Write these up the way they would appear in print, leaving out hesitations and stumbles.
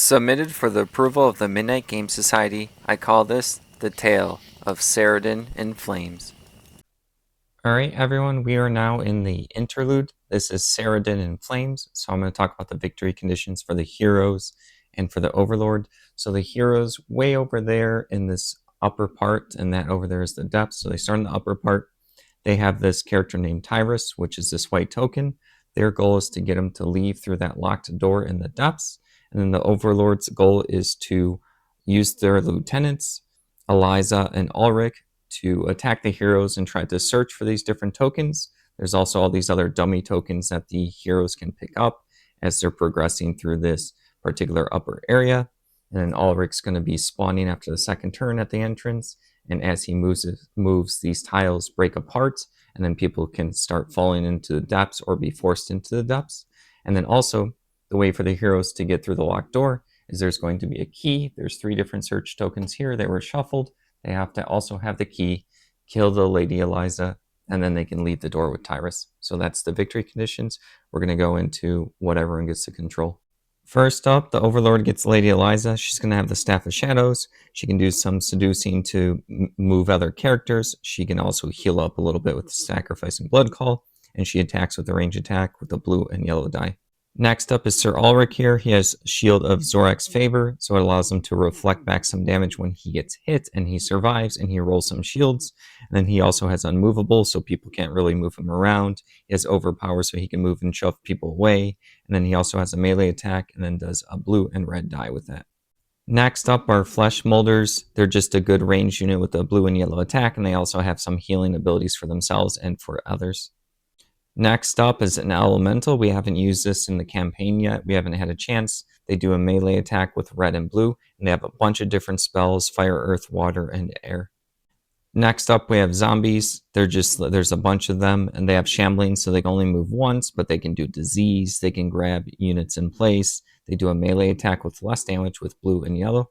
Submitted for the approval of the Midnight Game Society, I call this the Tale of Saradyn in Flames. Alright everyone, we are now in the interlude. This is Saradyn in Flames, so I'm going to talk about the victory conditions for the heroes and for the Overlord. So the heroes way over there in this upper part, and that over there is the depths. So they start in the upper part. They have this character named Tyrus, which is this white token. Their goal is to get him to leave through that locked door in the depths. And then the Overlord's goal is to use their lieutenants, Eliza and Ulrich, to attack the heroes and try to search for these different tokens. There's also all these other dummy tokens that the heroes can pick up as they're progressing through this particular upper area. And then Ulrich's going to be spawning after the second turn at the entrance. And as he moves, these tiles break apart, and then people can start falling into the depths or be forced into the depths. And then also, the way for the heroes to get through the locked door is there's going to be a key. There's 3 different search tokens here. They were shuffled. They have to also have the key, kill the Lady Eliza, and then they can leave the door with Tyrus. So that's the victory conditions. We're going to go into what everyone gets to control. First up, the Overlord gets Lady Eliza. She's going to have the Staff of Shadows. She can do some seducing to move other characters. She can also heal up a little bit with Sacrifice and Blood Call, and she attacks with a range attack with the blue and yellow die. Next up is Sir Ulrich here. He has Shield of Zorak's Favor, so it allows him to reflect back some damage when he gets hit, and he survives, and he rolls some shields. And then he also has Unmovable, so people can't really move him around. He has Overpower, so he can move and shove people away. And then he also has a melee attack, and then does a blue and red die with that. Next up are Flesh Molders. They're just a good range unit with a blue and yellow attack, and they also have some healing abilities for themselves and for others. Next up is an Elemental. We haven't used this in the campaign yet. We haven't had a chance. They do a melee attack with red and blue, and they have a bunch of different spells: fire, earth, water, and air. Next up, we have Zombies. There's a bunch of them, and they have Shambling, so they can only move once, but they can do Disease. They can grab units in place. They do a melee attack with less damage with blue and yellow.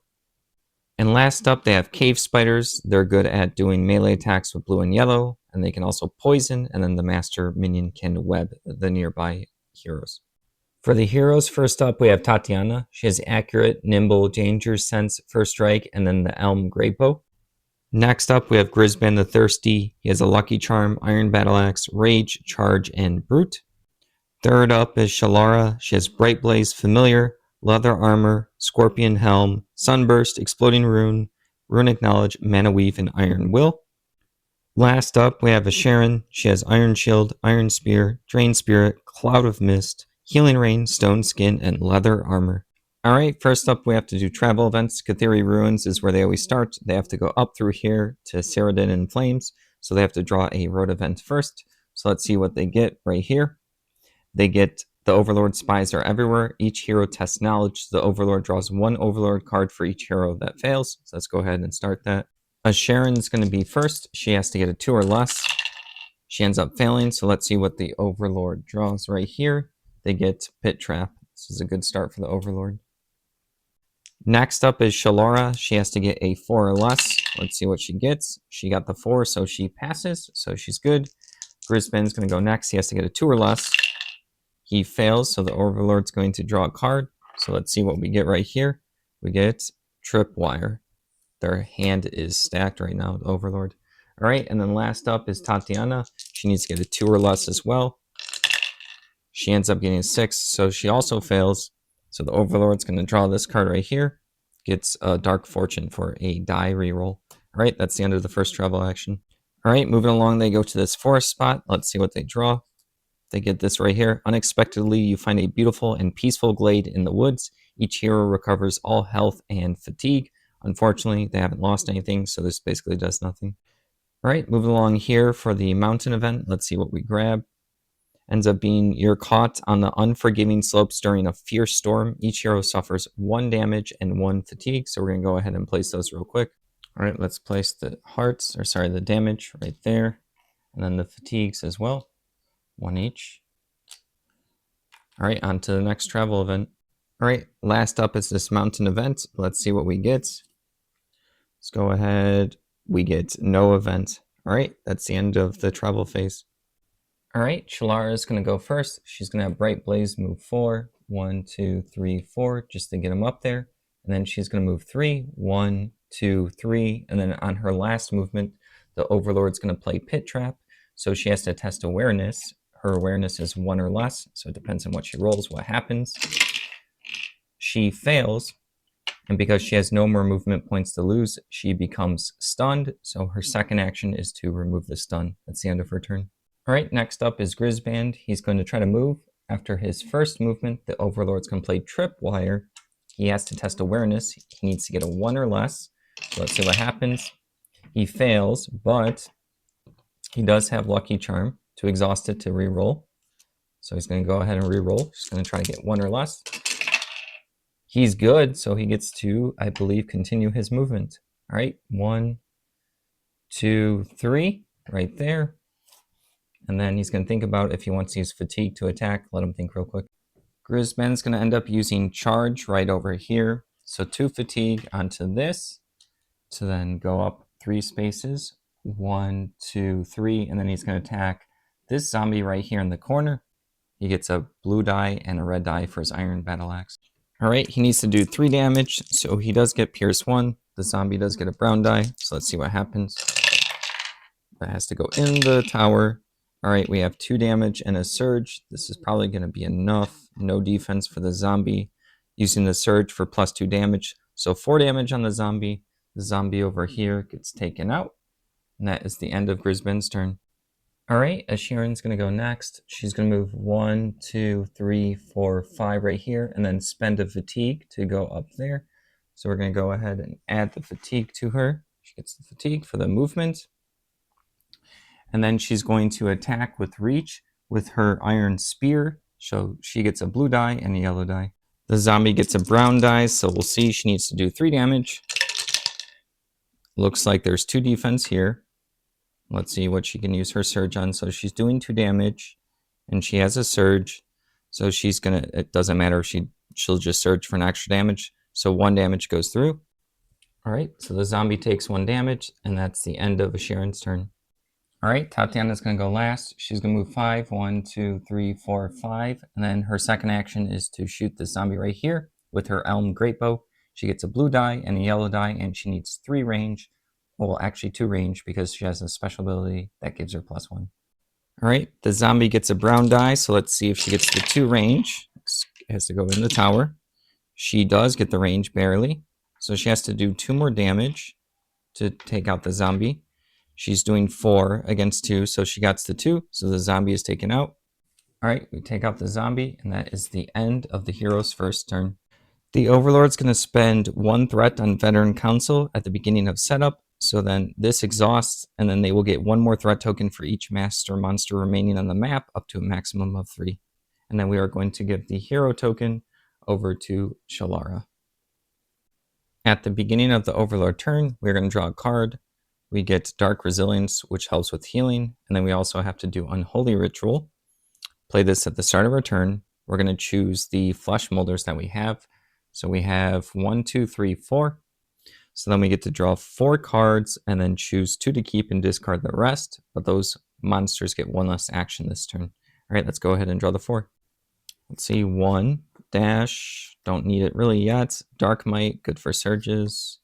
And last up, they have Cave Spiders. They're good at doing melee attacks with blue and yellow, and they can also poison, and then the master minion can web the nearby heroes. For the heroes, first up, we have Tatiana. She has Accurate, Nimble, Danger Sense, First Strike, and then the Elm Great Bow. Next up, we have Grisban the Thirsty. He has a Lucky Charm, Iron Battle Axe, Rage, Charge, and Brute. Third up is Shalara. She has Bright Blaze, Familiar, Leather Armor, Scorpion Helm, Sunburst, Exploding Rune, Runic Knowledge, Mana Weave, and Iron Will. Last up, we have a Sharon. She has Iron Shield, Iron Spear, Drain Spirit, Cloud of Mist, Healing Rain, Stone Skin, and Leather Armor. Alright, first up we have to do travel events. Catheri Ruins is where they always start. They have to go up through here to Saradyn in Flames, so they have to draw a road event first. So let's see what they get right here. They get the Overlord Spies are everywhere. Each hero tests knowledge. The Overlord draws 1 Overlord card for each hero that fails. So let's go ahead and start that. A Sharon's going to be first. She has to get a 2 or less. She ends up failing, so let's see what the Overlord draws right here. They get Pit Trap. This is a good start for the Overlord. Next up is Shalara. She has to get a 4 or less. Let's see what she gets. She got the 4, so she passes, so she's good. Grisban's going to go next. He has to get a 2 or less. He fails, so the Overlord's going to draw a card. So let's see what we get right here. We get Tripwire. Their hand is stacked right now, the Overlord. All right, and then last up is Tatiana. She needs to get a 2 or less as well. She ends up getting a 6, so she also fails. So the Overlord's going to draw this card right here. Gets a Dark Fortune for a die reroll. All right, that's the end of the first travel action. All right, moving along, they go to this forest spot. Let's see what they draw. They get this right here. Unexpectedly, you find a beautiful and peaceful glade in the woods. Each hero recovers all health and fatigue. Unfortunately, they haven't lost anything, so this basically does nothing. All right, moving along here for the mountain event. Let's see what we grab. Ends up being you're caught on the unforgiving slopes during a fierce storm. Each hero suffers 1 damage and 1 fatigue, so we're going to go ahead and place those real quick. All right, let's place the the damage right there, and then the fatigues as well. 1 each. All right, on to the next travel event. All right, last up is this mountain event. Let's see what we get. Let's go ahead. We get no event. All right, that's the end of the travel phase. All right, Shalara is going to go first. She's going to have Bright Blaze move 4, 1, 2, 3, 4, just to get him up there. And then she's going to move 3, 1, 2, 3. And then on her last movement, the Overlord's going to play Pit Trap. So she has to test awareness. Her awareness is 1 or less, so it depends on what she rolls, what happens. She fails, and because she has no more movement points to lose, she becomes stunned. So her second action is to remove the stun. That's the end of her turn. All right, next up is Grisband. He's going to try to move. After his first movement, the Overlord's going to play Tripwire. He has to test awareness. He needs to get a 1 or less. So let's see what happens. He fails, but he does have Lucky Charm to exhaust it to reroll. So he's going to go ahead and reroll. He's going to try to get 1 or less. He's good, so he gets to, I believe, continue his movement. All right, 1, 2, 3, right there. And then he's going to think about if he wants to use Fatigue to attack. Let him think real quick. Grisband's going to end up using Charge right over here. So 2 Fatigue onto this to then go up 3 spaces. 1, 2, 3, and then he's going to attack this zombie right here in the corner. He gets a blue die and a red die for his Iron Battle Axe. All right, he needs to do 3 damage, so he does get Pierce 1. The zombie does get a brown die, so let's see what happens. That has to go in the tower. All right, we have 2 damage and a surge. This is probably going to be enough. No defense for the zombie. Using the surge for plus 2 damage. So 4 damage on the zombie. The zombie over here gets taken out. And that is the end of Grisband's turn. All right, Asheron's going to go next. She's going to move 1, 2, 3, 4, 5 right here, and then spend a Fatigue to go up there. So we're going to go ahead and add the Fatigue to her. She gets the Fatigue for the movement. And then she's going to attack with Reach with her Iron Spear. So she gets a blue die and a yellow die. The zombie gets a brown die, so we'll see. She needs to do 3 damage. Looks like there's 2 defense here. Let's see what she can use her surge on. So she's doing 2 damage, and she has a surge. So she's gonna, it doesn't matter if she'll just surge for an extra damage. So 1 damage goes through. All right, so the zombie takes 1 damage, and that's the end of Asheron's turn. All right, Tatiana's gonna go last. She's gonna move 5, 1, 2, 3, 4, 5. And then her second action is to shoot this zombie right here with her Elm Greatbow. She gets a blue die and a yellow die, and she needs 3 range. Well, actually 2 range because she has a special ability that gives her +1. All right, the zombie gets a brown die, so let's see if she gets the 2 range. It has to go in the tower. She does get the range barely, so she has to do 2 more damage to take out the zombie. She's doing 4 against 2, so she gets the 2, so the zombie is taken out. All right, we take out the zombie, and that is the end of the hero's first turn. The Overlord's going to spend 1 threat on Veteran Council at the beginning of setup. So then this exhausts, and then they will get 1 more threat token for each master monster remaining on the map, up to a maximum of 3. And then we are going to give the hero token over to Shalara. At the beginning of the Overlord turn, we're going to draw a card. We get Dark Resilience, which helps with healing. And then we also have to do Unholy Ritual. Play this at the start of our turn. We're going to choose the flesh molders that we have. So we have 1, 2, 3, 4. So then we get to draw 4 cards and then choose 2 to keep and discard the rest. But those monsters get 1 less action this turn. All right, let's go ahead and draw the 4. Let's see, 1 dash. Don't need it really yet. Dark Might, good for surges.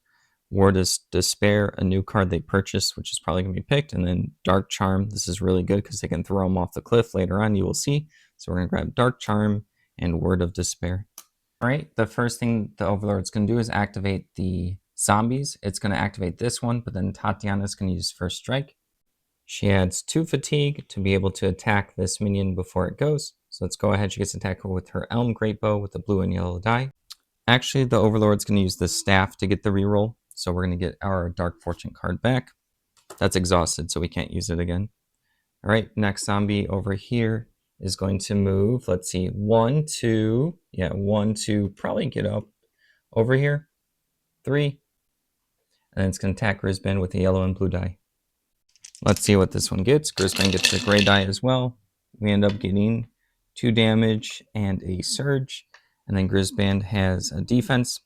Ward of Despair, a new card they purchased, which is probably going to be picked. And then Dark Charm. This is really good because they can throw them off the cliff later on, you will see. So we're going to grab Dark Charm and Word of Despair. All right, the first thing the Overlord's going to do is activate the zombies. It's going to activate this one, but then Tatiana's going to use First Strike. She adds 2 Fatigue to be able to attack this minion before it goes. So let's go ahead. She gets to attack with her Elm Greatbow with the blue and yellow die. Actually, the Overlord's going to use the staff to get the reroll. So we're going to get our Dark Fortune card back. That's exhausted, so we can't use it again. All right, next zombie over here is going to move. Let's see, 1, 2. Yeah, 1, 2. Probably get up over here. 3. And it's going to attack Grisband with a yellow and blue die. Let's see what this one gets. Grisband gets a gray die as well. We end up getting 2 damage and a surge. And then Grisband has a defense.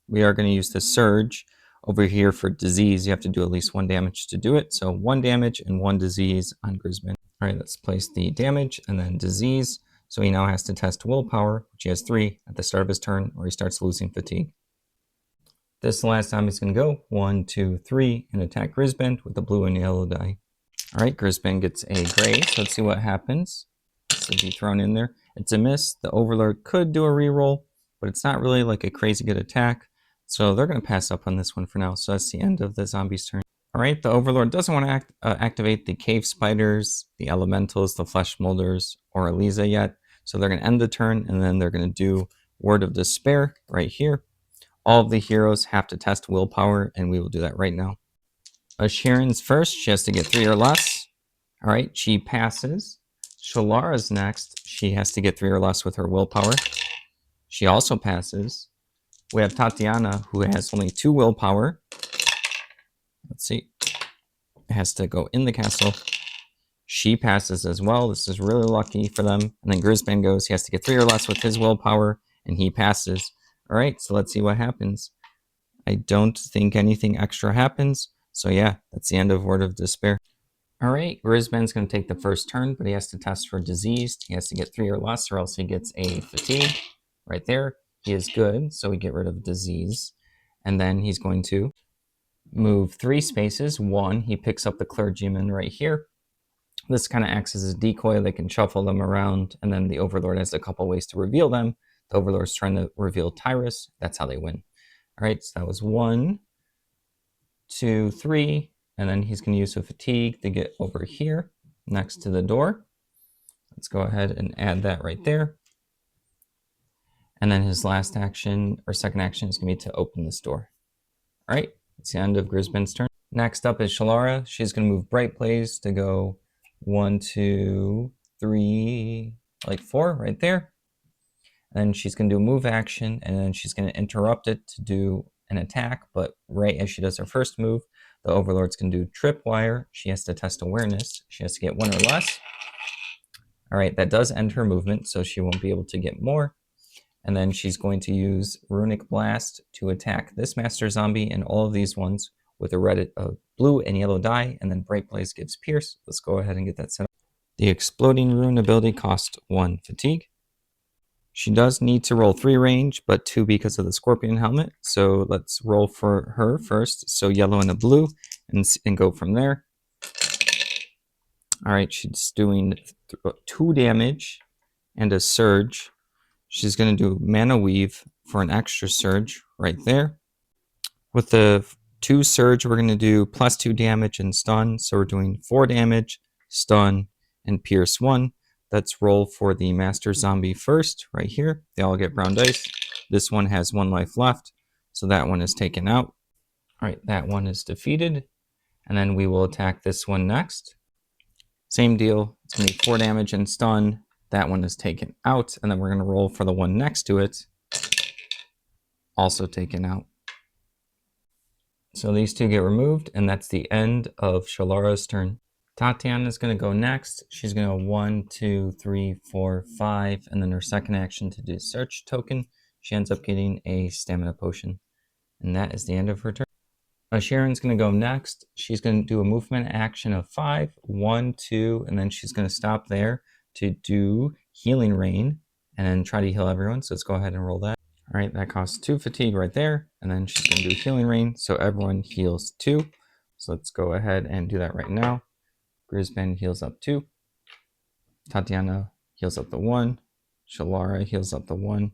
We are going to use the surge over here for disease. You have to do at least 1 damage to do it. So 1 damage and 1 disease on Grisband. All right, let's place the damage and then disease. So he now has to test willpower, which he has 3 at the start of his turn, or he starts losing fatigue. This last time he's going to go 1, 2, 3 and attack Grisband with the blue and yellow die. Alright, Grisband gets a gray, so let's see what happens. This will be thrown in there. It's a miss. The Overlord could do a reroll, but it's not really like a crazy good attack. So they're going to pass up on this one for now. So that's the end of the zombie's turn. Alright, the Overlord doesn't want to activate the cave spiders, the elementals, the flesh molders, or Eliza yet. So they're going to end the turn, and then they're going to do Word of Despair right here. All of the heroes have to test willpower, and we will do that right now. Sharon's first. She has to get 3 or less. Alright, she passes. Shalara's next. She has to get 3 or less with her willpower. She also passes. We have Tatiana, who has only 2 willpower. Let's see. Has to go in the castle. She passes as well. This is really lucky for them. And then Grisband goes. He has to get 3 or less with his willpower, and he passes. Alright, so let's see what happens. I don't think anything extra happens. So yeah, that's the end of Word of Despair. Alright, Grisband's going to take the first turn, but he has to test for diseased. He has to get 3 or less, or else he gets a fatigue. Right there, he is good, so we get rid of disease. And then he's going to move 3 spaces. 1, he picks up the clergyman right here. This kind of acts as a decoy. They can shuffle them around, and then the Overlord has a couple ways to reveal them. The Overlord's trying to reveal Tyrus. That's how they win. Alright, so that was 1, 2, 3. And then he's going to use a fatigue to get over here next to the door. Let's go ahead and add that right there. And then his last action, or second action, is going to be to open this door. All right, it's the end of Grisband's turn. Next up is Shalara. She's going to move Bright Blaze to go 1, 2, 3, like 4 right there. And then she's going to do a move action, and then she's going to interrupt it to do an attack. But right as she does her first move, the Overlord's going to do Tripwire. She has to test awareness. She has to get 1 or less. All right, that does end her movement, so she won't be able to get more. And then she's going to use Runic Blast to attack this Master Zombie and all of these ones with a blue and yellow die, and then Bright Blaze gives Pierce. Let's go ahead and get that set up. The Exploding Rune ability costs 1 fatigue. She does need to roll 3 range, but 2 because of the Scorpion Helmet. So let's roll for her first. So yellow and a blue, and go from there. All right, she's doing 2 damage and a surge. She's going to do Mana Weave for an extra surge right there. With the 2 surge, we're going to do plus 2 damage and stun. So we're doing 4 damage, stun, and pierce 1. Let's roll for the Master Zombie first, right here. They all get brown dice. This one has 1 life left, so that one is taken out. All right, that one is defeated. And then we will attack this one next. Same deal. It's going to be 4 damage and stun. That one is taken out. And then we're going to roll for the one next to it. Also taken out. So these 2 get removed, and that's the end of Shalara's turn. Tatiana is going to go next. She's going to go 1, 2, 3, 4, 5, and then her second action to do search token. She ends up getting a stamina potion. And that is the end of her turn. Sharon's going to go next. She's going to do a movement action of 5, 1, 2, and then she's going to stop there to do Healing Rain and then try to heal everyone. So let's go ahead and roll that. All right, that costs 2 fatigue right there. And then she's going to do Healing Rain, so everyone heals 2. So let's go ahead and do that right now. Grisband heals up 2. Tatiana heals up the 1. Shalara heals up the 1.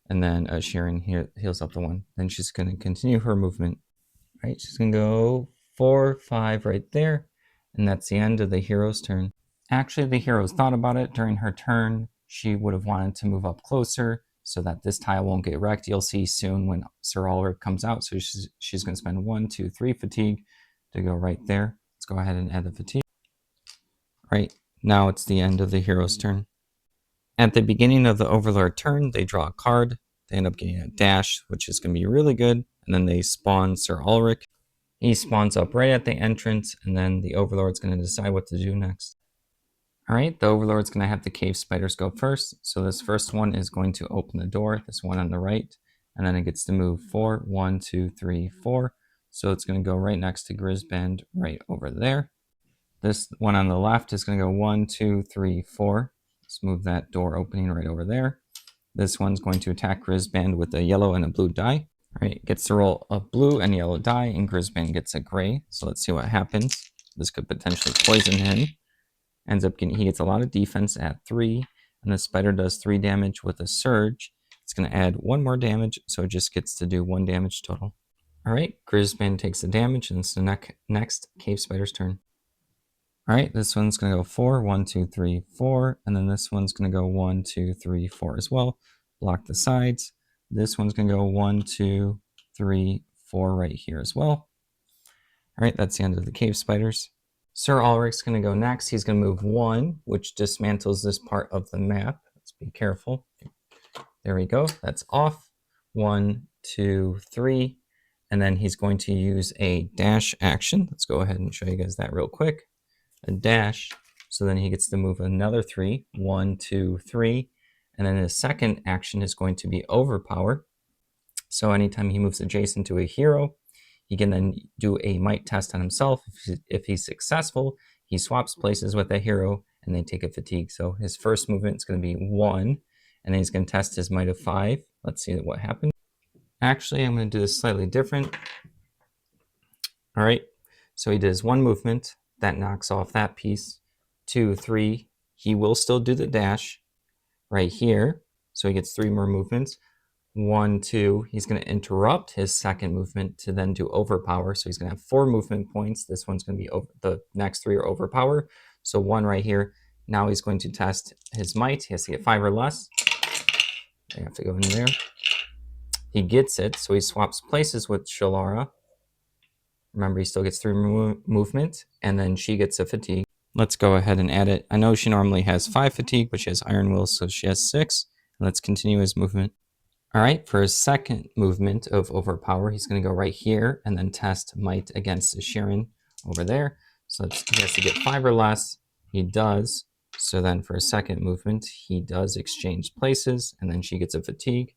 And then Sharon heals up the 1. Then she's going to continue her movement. All right, she's going to go 4, 5 right there. And that's the end of the hero's turn. Actually, the heroes thought about it during her turn. She would have wanted to move up closer so that this tile won't get wrecked. You'll see soon when Sir Ulrich comes out. So she's going to spend 1, 2, 3 fatigue to go right there. Let's go ahead and add the fatigue. Right, now it's the end of the hero's turn. At the beginning of the Overlord turn, they draw a card. They end up getting a dash, which is going to be really good. And then they spawn Sir Ulrich. He spawns up right at the entrance, and then the Overlord's going to decide what to do next. All right, the Overlord's going to have the cave spiders go first. So this first one is going to open the door, this one on the right. And then it gets to move 4, 1, 2, 3, 4. So it's going to go right next to Grisband right over there. This one on the left is going to go 1, 2, 3, 4. Let's move that door opening right over there. This one's going to attack Grisband with a yellow and a blue die. All right, gets to roll a blue and yellow die, and Grisband gets a gray. So let's see what happens. This could potentially poison him. Ends up getting, he gets a lot of defense at 3, and the spider does 3 damage with a surge. It's going to add 1 more damage, so it just gets to do 1 damage total. All right, Grisband takes the damage, and it's the next cave spider's turn. All right, this one's going to go 4, 1, 2, 3, 4, and then this one's going to go 1, 2, 3, 4 as well. Block the sides. This one's going to go 1, 2, 3, 4 right here as well. All right, that's the end of the cave spiders. Sir Ulrich's going to go next. He's going to move 1, which dismantles this part of the map. Let's be careful. There we go. That's off. 1, 2, 3. And then he's going to use a dash action. Let's go ahead and show you guys that real quick. A dash. So then he gets to move another 3. 1, 2, 3. And then his second action is going to be overpower. So anytime he moves adjacent to a hero, he can then do a might test on himself. If he's successful, he swaps places with a hero and they take a fatigue. So his first movement is going to be 1, and then he's going to test his might of 5. Let's see what happens. Actually, I'm going to do this slightly different. All right, so he does 1 movement. That knocks off that piece. 2, 3. He will still do the dash right here. So he gets 3 more movements. 1, 2. He's going to interrupt his second movement to then do overpower. So he's going to have 4 movement points. This one's going to be over, the next 3 are overpower. So 1 right here. Now he's going to test his might. He has to get 5 or less. I have to go in there. He gets it. So he swaps places with Shalara. Remember, he still gets 3 movement, and then she gets a fatigue. Let's go ahead and add it. I know she normally has 5 fatigue, but she has Iron Will, so she has 6. Let's continue his movement. All right, for his second movement of overpower, he's going to go right here and then test might against Sharon over there. So he has to get 5 or less. He does. So then for his second movement, he does exchange places, and then she gets a fatigue.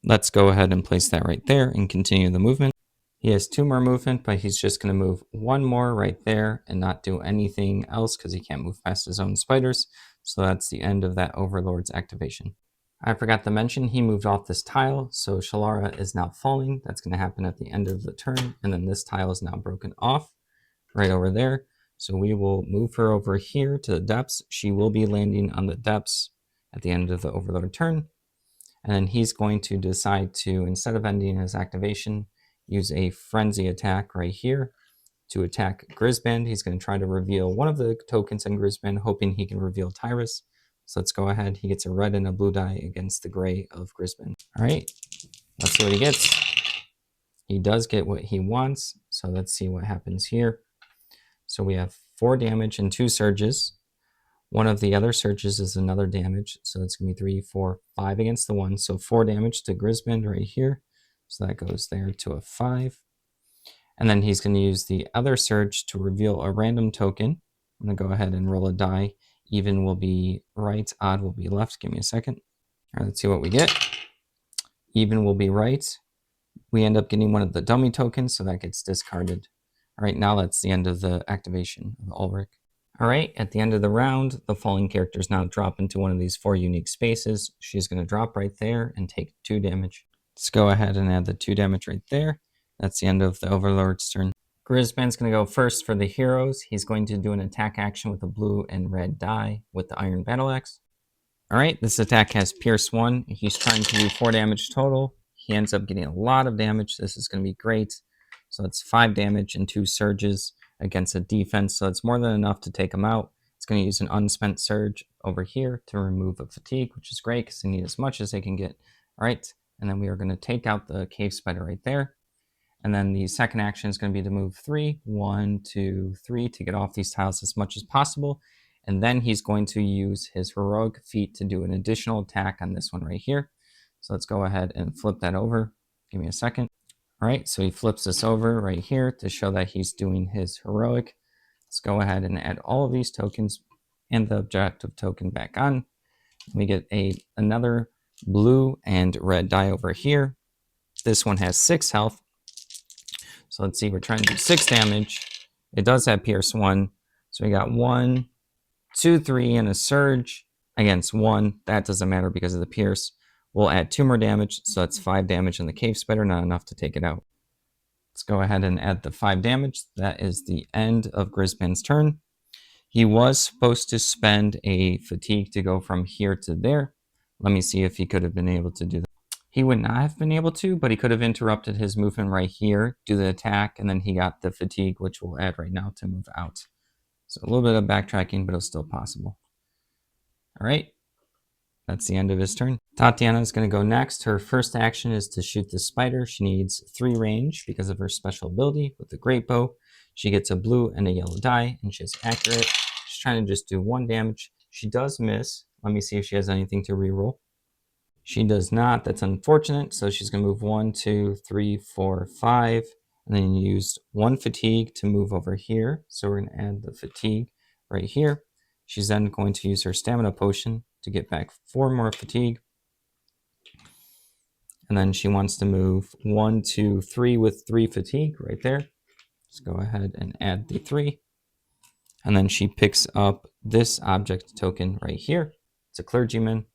Let's go ahead and place that right there and continue the movement. He has 2 more movement, but he's just going to move 1 more right there and not do anything else because he can't move past his own spiders. So that's the end of that Overlord's activation. I forgot to mention he moved off this tile, so Shalara is now falling. That's going to happen at the end of the turn, and then this tile is now broken off right over there. So we will move her over here to the depths. She will be landing on the depths at the end of the Overlord turn. And then he's going to decide to, instead of ending his activation, use a frenzy attack right here to attack Grisband. He's going to try to reveal one of the tokens in Grisband, hoping he can reveal Tyrus. So let's go ahead. He gets a red and a blue die against the gray of Grisband. All right, let's see what he gets. He does get what he wants. So let's see what happens here. So we have 4 damage and 2 surges. One of the other surges is another damage. So it's going to be 3, 4, 5 against the 1. So 4 damage to Grisband right here. So that goes there to a 5. And then he's going to use the other surge to reveal a random token. I'm going to go ahead and roll a die. Even will be right, odd will be left. Give me a second. All right, let's see what we get. Even will be right. We end up getting one of the dummy tokens, so that gets discarded. All right, now that's the end of the activation of Ulrich. All right, at the end of the round, the falling characters now drop into one of these 4 unique spaces. She's going to drop right there and take 2 damage. Let's go ahead and add the 2 damage right there. That's the end of the Overlord's turn. Grisband's going to go first for the heroes. He's going to do an attack action with a blue and red die with the Iron Battle Axe. All right, this attack has Pierce 1. He's trying to do 4 damage total. He ends up getting a lot of damage. This is going to be great. So it's 5 damage and 2 surges against a defense. So it's more than enough to take him out. It's going to use an unspent surge over here to remove a fatigue, which is great because they need as much as they can get. All right, and then we are going to take out the cave spider right there. And then the second action is going to be to move 3, 1, 2, 3 to get off these tiles as much as possible. And then he's going to use his heroic feat to do an additional attack on this one right here. So let's go ahead and flip that over. Give me a second. All right, so he flips this over right here to show that he's doing his heroic. Let's go ahead and add all of these tokens and the objective token back on. We get another blue and red die over here. This one has 6 health. So let's see, we're trying to do 6 damage. It does have Pierce 1. So we got 1, 2, 3, and a surge. against 1. That doesn't matter because of the pierce. We'll add 2 more damage, so that's 5 damage in the cave spider, not enough to take it out. Let's go ahead and add the 5 damage. That is the end of Grisman's turn. He was supposed to spend a fatigue to go from here to there. Let me see if he could have been able to do that. He would not have been able to, but he could have interrupted his movement right here, do the attack, and then he got the fatigue, which we'll add right now to move out. So a little bit of backtracking, but it was still possible. All right, that's the end of his turn. Tatiana is going to go next. Her first action is to shoot the spider. She needs 3 range because of her special ability with the great bow. She gets a blue and a yellow die, and she's accurate. She's trying to just do 1 damage. She does miss. Let me see if she has anything to reroll. She does not. That's unfortunate. So she's going to move 1, 2, 3, 4, 5, and then use 1 fatigue to move over here. So we're going to add the fatigue right here. She's then going to use her stamina potion to get back 4 more fatigue. And then she wants to move 1, 2, 3 with 3 fatigue right there. Let's go ahead and add the 3. And then she picks up this object token right here. It's a clergyman.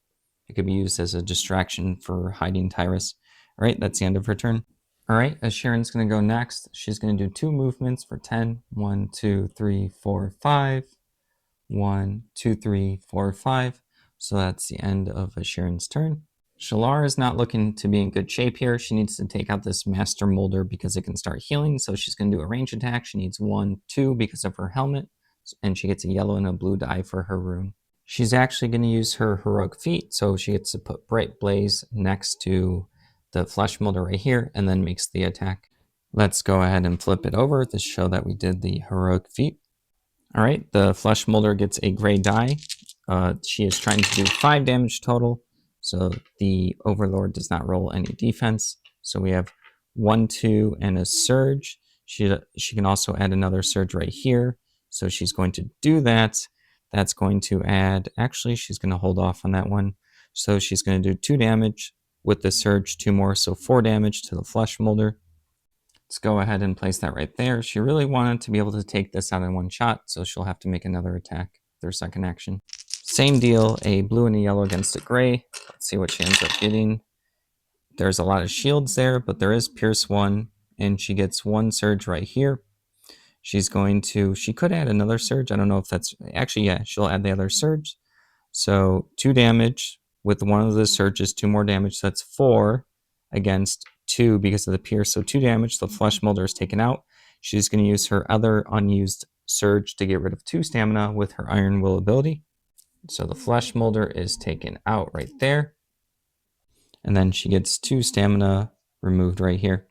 It could be used as a distraction for hiding Tyrus. All right, that's the end of her turn. All right, Sharon's going to go next. She's going to do 2 movements for 10. 1, 2, 3, 4, 5. 1, 2, 3, 4, 5. So that's the end of Sharon's turn. Shalar is not looking to be in good shape here. She needs to take out this Master Molder because it can start healing. So she's going to do a range attack. She needs 1, 2 because of her helmet. And she gets a yellow and a blue die for her rune. She's actually going to use her heroic feat. So she gets to put Bright Blaze next to the Flesh Molder right here and then makes the attack. Let's go ahead and flip it over to show that we did the heroic feat. All right, the Flesh Molder gets a gray die. She is trying to do 5 damage total. So the Overlord does not roll any defense. So we have 1, 2, and a surge. She can also add another surge right here. So she's going to do that. That's going to add, actually, she's going to hold off on that one. So she's going to do 2 damage with the surge, 2 more, so 4 damage to the Flesh Molder. Let's go ahead and place that right there. She really wanted to be able to take this out in 1 shot, so she'll have to make another attack with her second action. Same deal, a blue and a yellow against a gray. Let's see what she ends up getting. There's a lot of shields there, but there is Pierce 1, and she gets 1 surge right here. She's going to, she could add another surge. I don't know if that's, actually, yeah, she'll add the other surge. So 2 damage with one of the surges, 2 more damage. So that's 4 against 2 because of the pierce. So 2 damage. The Flesh Molder is taken out. She's going to use her other unused surge to get rid of 2 stamina with her Iron Will ability. So the Flesh Molder is taken out right there. And then she gets 2 stamina removed right here.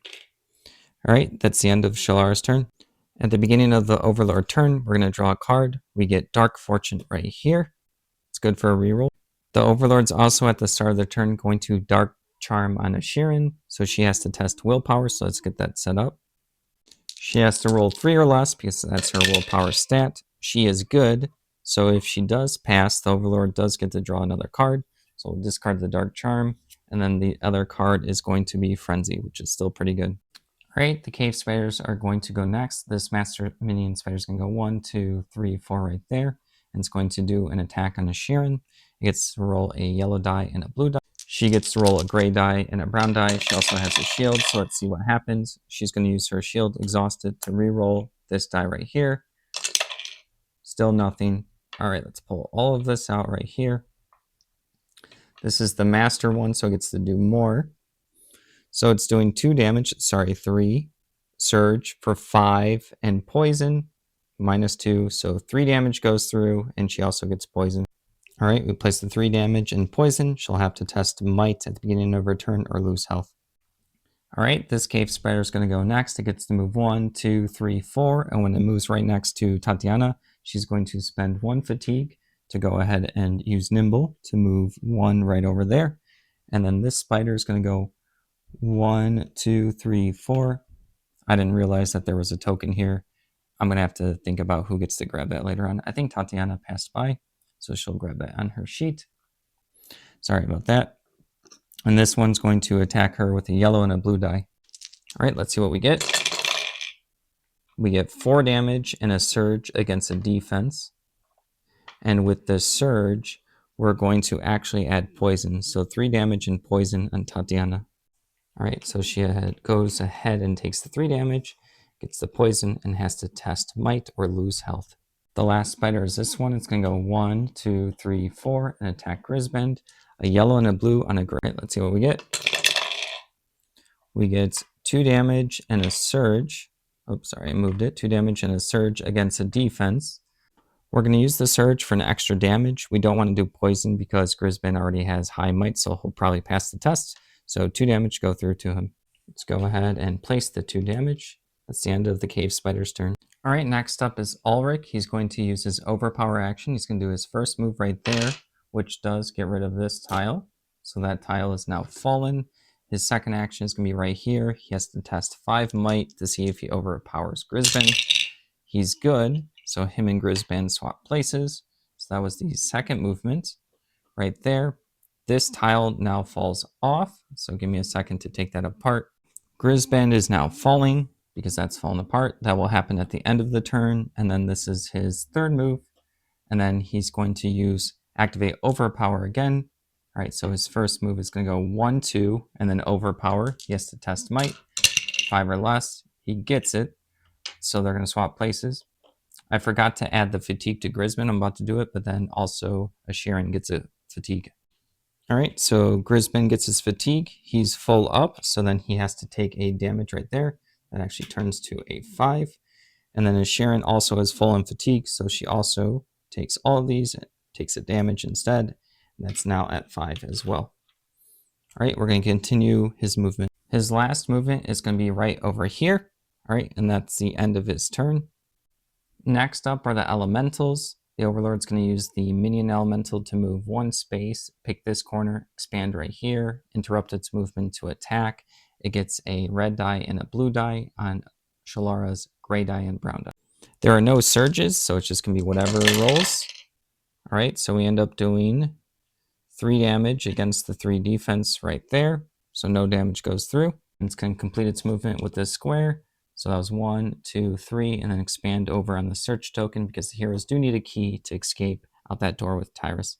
All right, that's the end of Shalar's turn. At the beginning of the Overlord turn, we're going to draw a card. We get Dark Fortune right here. It's good for a reroll. The Overlord's also at the start of the turn going to Dark Charm on Sharon, so she has to test willpower, so let's get that set up. She has to roll 3 or less because that's her willpower stat. She is good, so if she does pass, the Overlord does get to draw another card. So we'll discard the Dark Charm, and then the other card is going to be Frenzy, which is still pretty good. All right, the cave spiders are going to go next. This master minion spider is going to go 1, 2, 3, 4 right there. And it's going to do an attack on Sharon. It gets to roll a yellow die and a blue die. She gets to roll a gray die and a brown die. She also has a shield, so let's see what happens. She's going to use her shield exhausted to re-roll this die right here. Still nothing. All right, let's pull all of this out right here. This is the master one, so it gets to do more. So it's doing 2 damage, 3, surge for 5, and poison, -2. So 3 damage goes through, and she also gets poison. All right, we place the 3 damage and poison. She'll have to test might at the beginning of her turn or lose health. All right, this cave spider is going to go next. It gets to move 1, 2, 3, 4, and when it moves right next to Tatiana, she's going to spend 1 fatigue to go ahead and use Nimble to move 1 right over there. And then this spider is going to go 1, 2, 3, 4. I didn't realize that there was a token here. I'm going to have to think about who gets to grab that later on. I think Tatiana passed by, so she'll grab that on her sheet. Sorry about that. And this one's going to attack her with a yellow and a blue die. All right, let's see what we get. We get 4 damage and a surge against a defense. And with the surge, we're going to actually add poison. So 3 damage and poison on Tatiana. All right, so she goes ahead and takes the 3 damage, gets the poison, and has to test might or lose health. The last spider is this one. It's going to go 1, 2, 3, 4 and attack Grisband. A yellow and a blue on a gray. Let's see what we get. We get 2 damage and a surge. Oops, sorry, I moved it. 2 damage and a surge against a defense. We're going to use the surge for an extra damage. We don't want to do poison because Grisband already has high might, so he'll probably pass the test. So 2 damage go through to him. Let's go ahead and place the 2 damage. That's the end of the cave spider's turn. All right, next up is Ulrich. He's going to use his overpower action. He's going to do his first move right there, which does get rid of this tile. So that tile is now fallen. His second action is going to be right here. He has to test 5 might to see if he overpowers Grisband. He's good, so him and Grisband swap places. So that was the second movement right there. This tile now falls off, so give me a second to take that apart. Grisband is now falling because that's fallen apart. That will happen at the end of the turn, and then this is his third move, and then he's going to activate Overpower again. All right, so his first move is going to go 1, 2, and then Overpower. He has to test might, 5 or less. He gets it, so they're going to swap places. I forgot to add the fatigue to Grisband. I'm about to do it, but then also Sharon gets a fatigue. All right, so Grisband gets his fatigue. He's full up, so then he has to take a damage right there. That actually turns to a 5. And then Sharon also is full in fatigue, so she also takes all of these, takes a damage instead. And that's now at 5 as well. All right, we're going to continue his movement. His last movement is going to be right over here. All right, and that's the end of his turn. Next up are the elementals. The Overlord's going to use the minion elemental to move 1 space, pick this corner, expand right here, interrupt its movement to attack. It gets a red die and a blue die on Shalara's gray die and brown die. There are no surges, so it's just going to be whatever rolls. All right, so we end up doing 3 damage against the 3 defense right there. So no damage goes through. And it's going to complete its movement with this square. So that was 1, 2, 3, and then expand over on the search token because the heroes do need a key to escape out that door with Tyrus.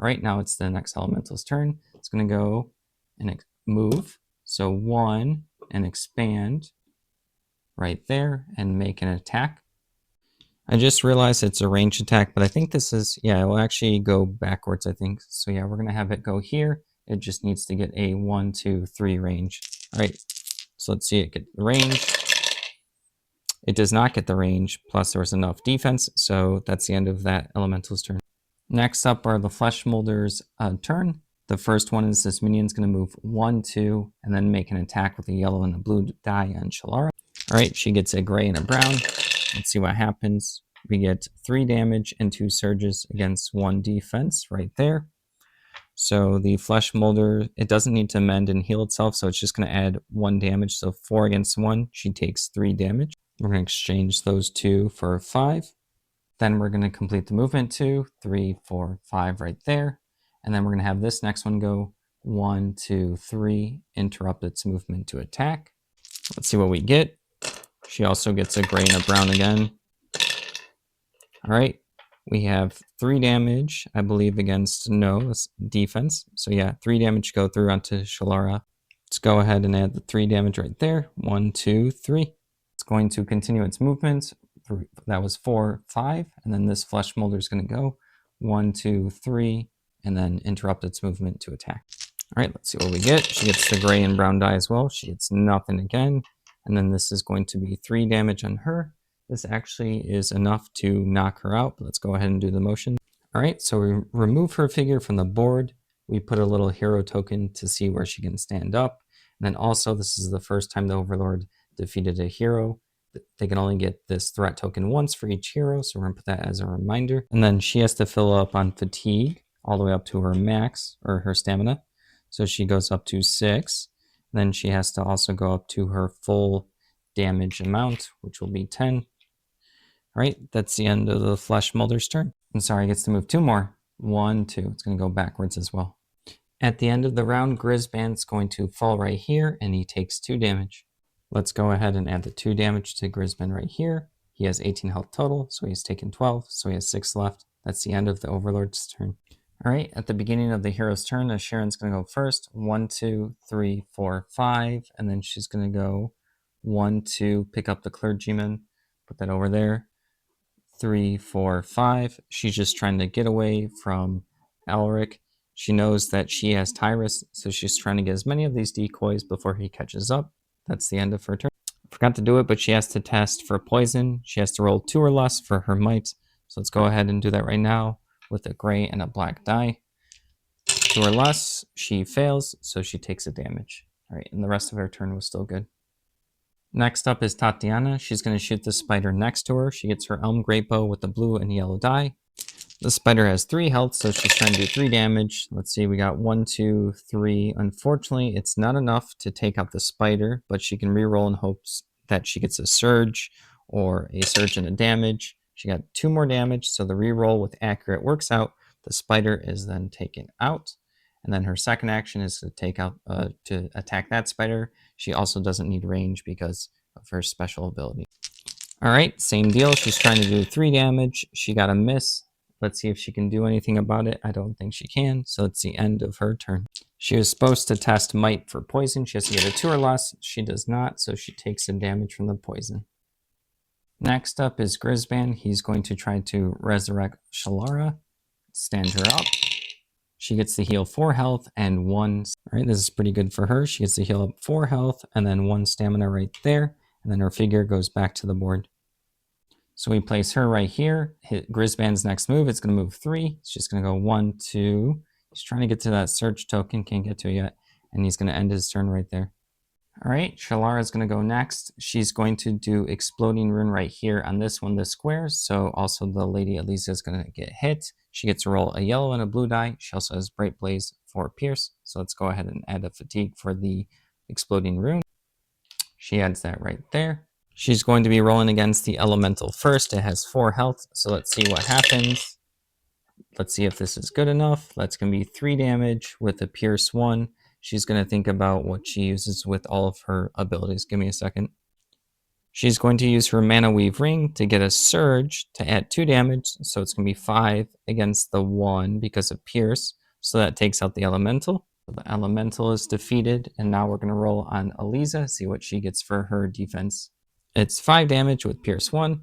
All right, now it's the next elemental's turn. It's going to go and move. So 1 and expand right there and make an attack. I just realized it's a ranged attack, but I think this is, yeah, it will actually go backwards, I think. So yeah, we're going to have it go here. It just needs to get a 1, 2, 3 range. All right, so let's see it get the range. It does not get the range, plus there was enough defense, so that's the end of that elemental's turn. Next up are the Flesh Molder's turn. The first one is this minion's going to move 1, 2, and then make an attack with a yellow and a blue die on Shalara. All right, she gets a gray and a brown. Let's see what happens. We get 3 damage and 2 surges against 1 defense right there. So the Flesh Molder, it doesn't need to mend and heal itself, so it's just going to add 1 damage. So 4 against 1, she takes 3 damage. We're going to exchange those 2 for 5. Then we're going to complete the movement 2, 3, 4, 5 right there. And then we're going to have this next one go 1, 2, 3, interrupt its movement to attack. Let's see what we get. She also gets a gray and a brown again. All right. We have 3 damage, I believe, against defense. So yeah, 3 damage go through onto Shalara. Let's go ahead and add the 3 damage right there. 1, 2, 3. It's going to continue its movement. That was 4, 5. And then this Flesh Molder is going to go 1, 2, 3, and then interrupt its movement to attack. All right, let's see what we get. She gets the gray and brown die as well. She gets nothing again. And then this is going to be 3 damage on her. This actually is enough to knock her out, but let's go ahead and do the motion. All right, so we remove her figure from the board. We put a little hero token to see where she can stand up. And then also, this is the first time the Overlord defeated a hero. They can only get this threat token once for each hero, so we're gonna put that as a reminder. And then she has to fill up on fatigue all the way up to her max, or her stamina. So she goes up to 6. Then she has to also go up to her full damage amount, which will be 10. All right, that's the end of the Flesh Molder's turn. I'm sorry, it gets to move 2 more. 1, 2. It's going to go backwards as well. At the end of the round, Grisband's going to fall right here, and he takes 2 damage. Let's go ahead and add the 2 damage to Grisband right here. He has 18 health total, so he's taken 12, so he has 6 left. That's the end of the Overlord's turn. Alright, at the beginning of the hero's turn, Sharon's going to go first. 1, 2, 3, 4, 5. And then she's going to go 1, 2, pick up the clergyman, put that over there. 3, 4, 5. She's just trying to get away from Alric. She knows that she has Tyrus, so she's trying to get as many of these decoys before he catches up. That's the end of her turn. Forgot to do it, but she has to test for poison. She has to roll 2 or less for her might. So let's go ahead and do that right now with a gray and a black die. 2 or less, she fails, so she takes a damage. All right, and the rest of her turn was still good. Next up is Tatiana. She's going to shoot the spider next to her. She gets her Elm Great Bow with the blue and yellow die. The spider has 3 health, so she's trying to do 3 damage. Let's see, we got 1, 2, 3. Unfortunately, it's not enough to take out the spider, but she can reroll in hopes that she gets a surge or a surge and a damage. She got 2 more damage, so the reroll with accurate works out. The spider is then taken out. And then her second action is to take out to attack that spider. She also doesn't need range because of her special ability. All right, same deal. She's trying to do 3 damage. She got a miss. Let's see if she can do anything about it. I don't think she can, so it's the end of her turn. She was supposed to test might for poison. She has to get a 2 or less. She does not, so she takes some damage from the poison. Next up is Grisban. He's going to try to resurrect Shalara. Stand her up. She gets to heal 4 health and 1. All right, this is pretty good for her. She gets to heal up 4 health and then 1 stamina right there. And then her figure goes back to the board. So we place her right here. Hit Grisban's next move. It's going to move 3. It's just going to go 1, 2. He's trying to get to that search token. Can't get to it yet. And he's going to end his turn right there. All right, Shalara is going to go next. She's going to do Exploding Rune right here on this one, this square. So also the Lady Elisa is going to get hit. She gets to roll a yellow and a blue die. She also has Bright Blaze for Pierce. So let's go ahead and add a Fatigue for the Exploding Rune. She adds that right there. She's going to be rolling against the Elemental first. It has 4 health. So let's see what happens. Let's see if this is good enough. That's going to be 3 damage with a Pierce 1. She's going to think about what she uses with all of her abilities. Give me a second. She's going to use her Mana Weave Ring to get a Surge to add 2 damage. So it's going to be 5 against the 1 because of Pierce. So that takes out the Elemental. The Elemental is defeated. And now we're going to roll on Elisa, see what she gets for her defense. It's 5 damage with Pierce 1.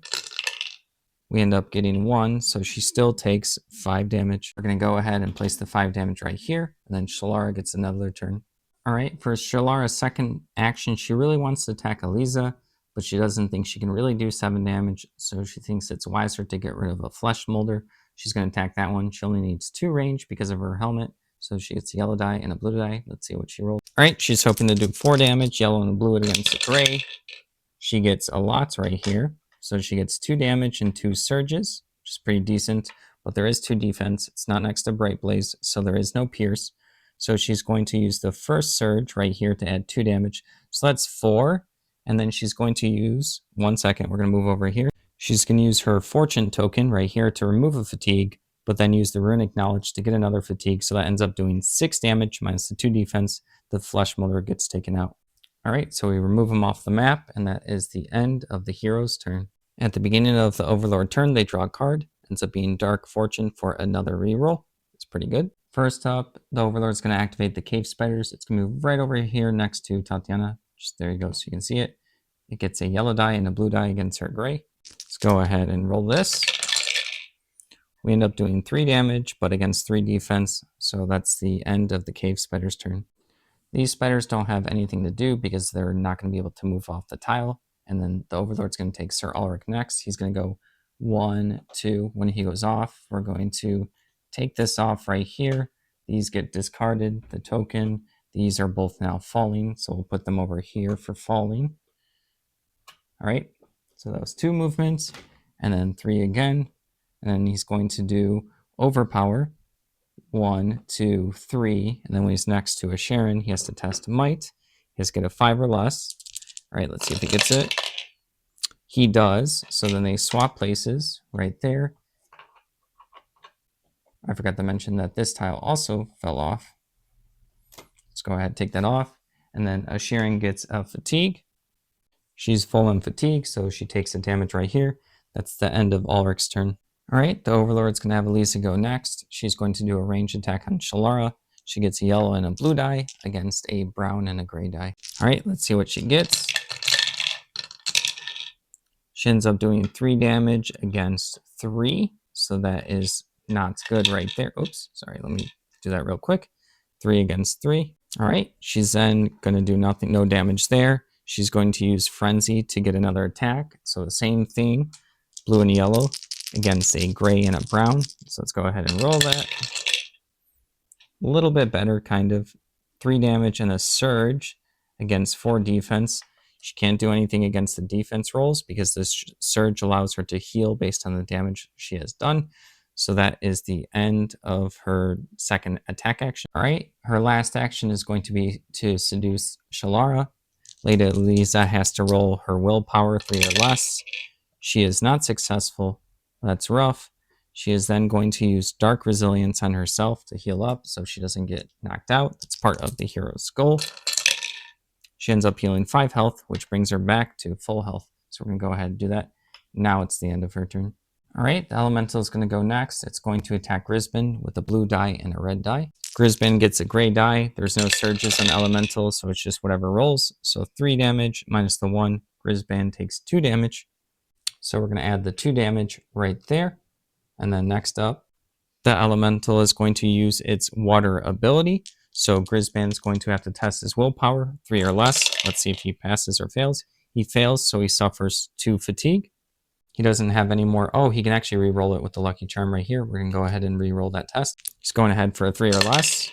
We end up getting 1, so she still takes 5 damage. We're going to go ahead and place the 5 damage right here, and then Shalara gets another turn. All right, for Shalara's second action, she really wants to attack Elisa, but she doesn't think she can really do 7 damage, so she thinks it's wiser to get rid of a Flesh Molder. She's going to attack that one. She only needs 2 range because of her helmet, so she gets a yellow die and a blue die. Let's see what she rolls. All right, she's hoping to do 4 damage, yellow and blue against the gray. She gets a lot right here. So she gets 2 damage and 2 surges, which is pretty decent, but there is 2 defense. It's not next to Bright Blaze, so there is no pierce. So she's going to use the first surge right here to add 2 damage. So that's 4, and then she's going to use, 1 second, we're going to move over here. She's going to use her fortune token right here to remove a fatigue, but then use the Runic Knowledge to get another fatigue. So that ends up doing 6 damage minus the 2 defense. The Flesh Molder gets taken out. All right, so we remove them off the map, and that is the end of the hero's turn. At the beginning of the Overlord turn, they draw a card. Ends up being Dark Fortune for another reroll. It's pretty good. First up, the Overlord's going to activate the Cave Spiders. It's going to move right over here next to Tatiana. Just there you go, so you can see it. It gets a yellow die and a blue die against her gray. Let's go ahead and roll this. We end up doing 3 damage, but against 3 defense. So that's the end of the Cave Spiders' turn. These spiders don't have anything to do because they're not going to be able to move off the tile. And then the Overlord's going to take Sir Ulrich next. He's going to go 1, 2. When he goes off, we're going to take this off right here. These get discarded, the token. These are both now falling, so we'll put them over here for falling. All right, so that was 2 movements, and then 3 again. And then he's going to do Overpower. 1, 2, 3, and then when he's next to a Sharon, he has to test might. He has to get a 5 or less. All right, let's see if he gets it. He does, so then they swap places right there. I forgot to mention that this tile also fell off. Let's go ahead and take that off. And then a Sharon gets a fatigue. She's full on fatigue, so she takes the damage right here. That's the end of Ulrich's turn. Alright, the Overlord's going to have Elisa go next. She's going to do a ranged attack on Shalara. She gets a yellow and a blue die against a brown and a gray die. Alright, let's see what she gets. She ends up doing 3 damage against 3. So that is not good right there. Oops, sorry, let me do that real quick. 3 against 3. Alright, she's then going to do no damage there. She's going to use Frenzy to get another attack. So the same thing, blue and yellow against a gray and a brown. So let's go ahead and roll that. A little bit better, kind of. 3 damage and a surge against 4 defense. She can't do anything against the defense rolls because this surge allows her to heal based on the damage she has done. So that is the end of her second attack action. All right, her last action is going to be to seduce Shalara. Lady Elisa has to roll her willpower 3 or less. She is not successful. That's rough. She is then going to use Dark Resilience on herself to heal up so she doesn't get knocked out. That's part of the hero's goal. She ends up healing 5 health, which brings her back to full health. So we're going to go ahead and do that. Now it's the end of her turn. All right, the elemental is going to go next. It's going to attack Grisbin with a blue die and a red die. Grisbin gets a gray die. There's no surges on elemental, so it's just whatever rolls. So 3 damage minus the 1. Grisbin takes 2 damage. So we're going to add the 2 damage right there. And then next up, the elemental is going to use its water ability. So Grisban's going to have to test his willpower, 3 or less. Let's see if he passes or fails. He fails, so he suffers 2 fatigue. He doesn't have any more. Oh, he can actually re-roll it with the lucky charm right here. We're going to go ahead and re-roll that test. He's going ahead for a 3 or less.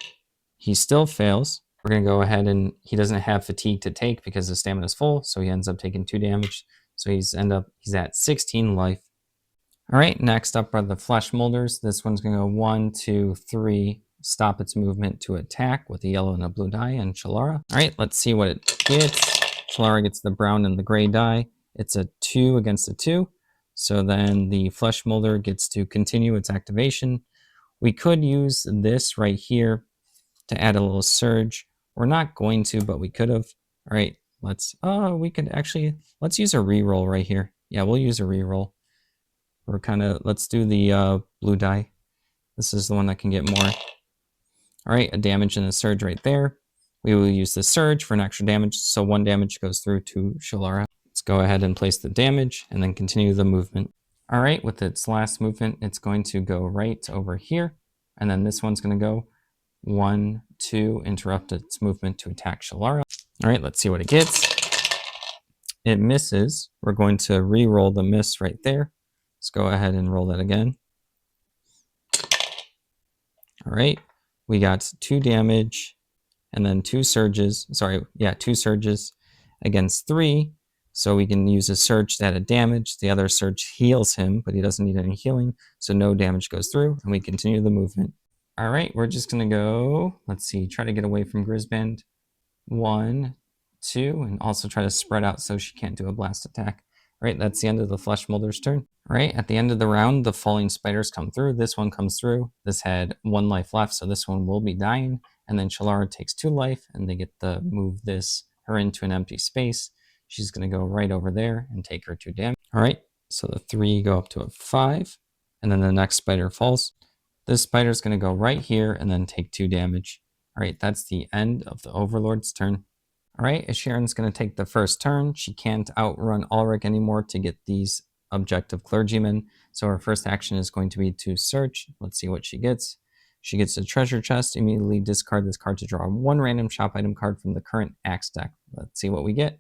He still fails. We're going to go ahead and he doesn't have fatigue to take because his stamina is full, so he ends up taking 2 damage. So he's at 16 life. All right, next up are the flesh molders. This one's going to go 1, 2, 3, stop its movement to attack with a yellow and a blue die and Shalara. All right, let's see what it gets. Shalara gets the brown and the gray die. It's a 2 against a 2. So then the flesh molder gets to continue its activation. We could use this right here to add a little surge. We're not going to, but we could have. All right, let's use a reroll right here. Yeah, we'll use a reroll. Let's do the blue die. This is the one that can get more. All right, a damage and a surge right there. We will use the surge for an extra damage, so 1 damage goes through to Shalara. Let's go ahead and place the damage and then continue the movement. All right, with its last movement, it's going to go right over here. And then this one's going to go 1, 2, interrupt its movement to attack Shalara. All right, let's see what it gets. It misses. We're going to re-roll the miss right there. Let's go ahead and roll that again. All right, we got 2 damage and then 2 surges. 2 surges against 3. So we can use a surge to add a damage. The other surge heals him, but he doesn't need any healing. So no damage goes through, and we continue the movement. All right, we're just going to go, let's see, try to get away from Grisband. 1, 2, and also try to spread out so she can't do a blast attack. All right, that's the end of the flesh molder's turn. All right, at the end of the round, the falling spiders come through. This one comes through. This had 1 life left, so this one will be dying. And then Shalara takes 2 life, and they get to move her into an empty space. She's going to go right over there and take her 2 damage. All right, so the 3 go up to a 5, and then the next spider falls. This spider's going to go right here and then take 2 damage. All right, that's the end of the Overlord's turn. All right, Sharon's going to take the first turn. She can't outrun Ulrich anymore to get these objective clergymen. So her first action is going to be to search. Let's see what she gets. She gets a treasure chest. Immediately discard this card to draw 1 random shop item card from the current axe deck. Let's see what we get.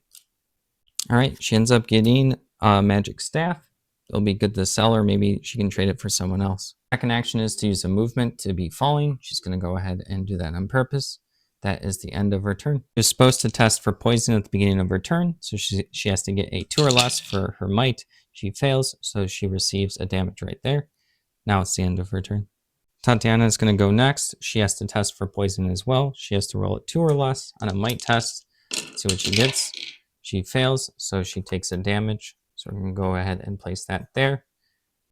All right, she ends up getting a magic staff. It'll be good to sell her. Maybe she can trade it for someone else. Second action is to use a movement to be falling. She's going to go ahead and do that on purpose. That is the end of her turn. She was supposed to test for poison at the beginning of her turn, so she has to get a 2 or less for her might. She fails, so she receives a damage right there. Now it's the end of her turn. Tatiana is going to go next. She has to test for poison as well. She has to roll a 2 or less on a might test. Let's see what she gets. She fails, so she takes a damage. So we're going to go ahead and place that there.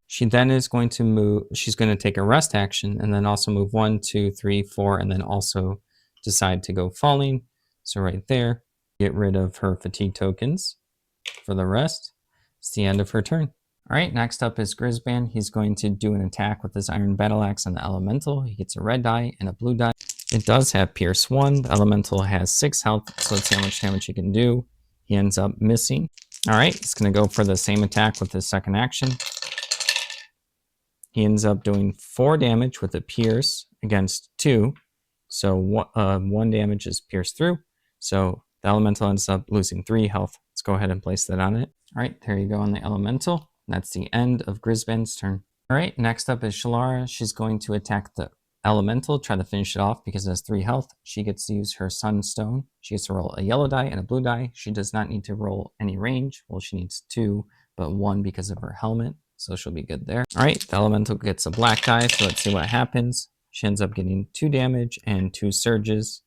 She then is going to move. She's going to take a rest action and then also move 1, 2, 3, 4, and then also decide to go falling. So right there, get rid of her fatigue tokens for the rest. It's the end of her turn. Alright, next up is Grisban. He's going to do an attack with his Iron Battle Axe on the Elemental. He gets a red die and a blue die. It does have Pierce 1. The Elemental has 6 health, so let's see how much damage he can do. He ends up missing. Alright, he's going to go for the same attack with his second action. He ends up doing 4 damage with a Pierce against 2. So 1 damage is pierced through. So the Elemental ends up losing 3 health. Let's go ahead and place that on it. Alright, there you go on the Elemental. That's the end of Grisban's turn. Alright, next up is Shalara. She's going to attack the Elemental, try to finish it off because it has 3 health. She gets to use her Sunstone. She gets to roll a yellow die and a blue die. She does not need to roll any range. Well, she needs 2, but 1 because of her helmet. So she'll be good there. Alright, the Elemental gets a black die, so let's see what happens. She ends up getting 2 damage and 2 surges.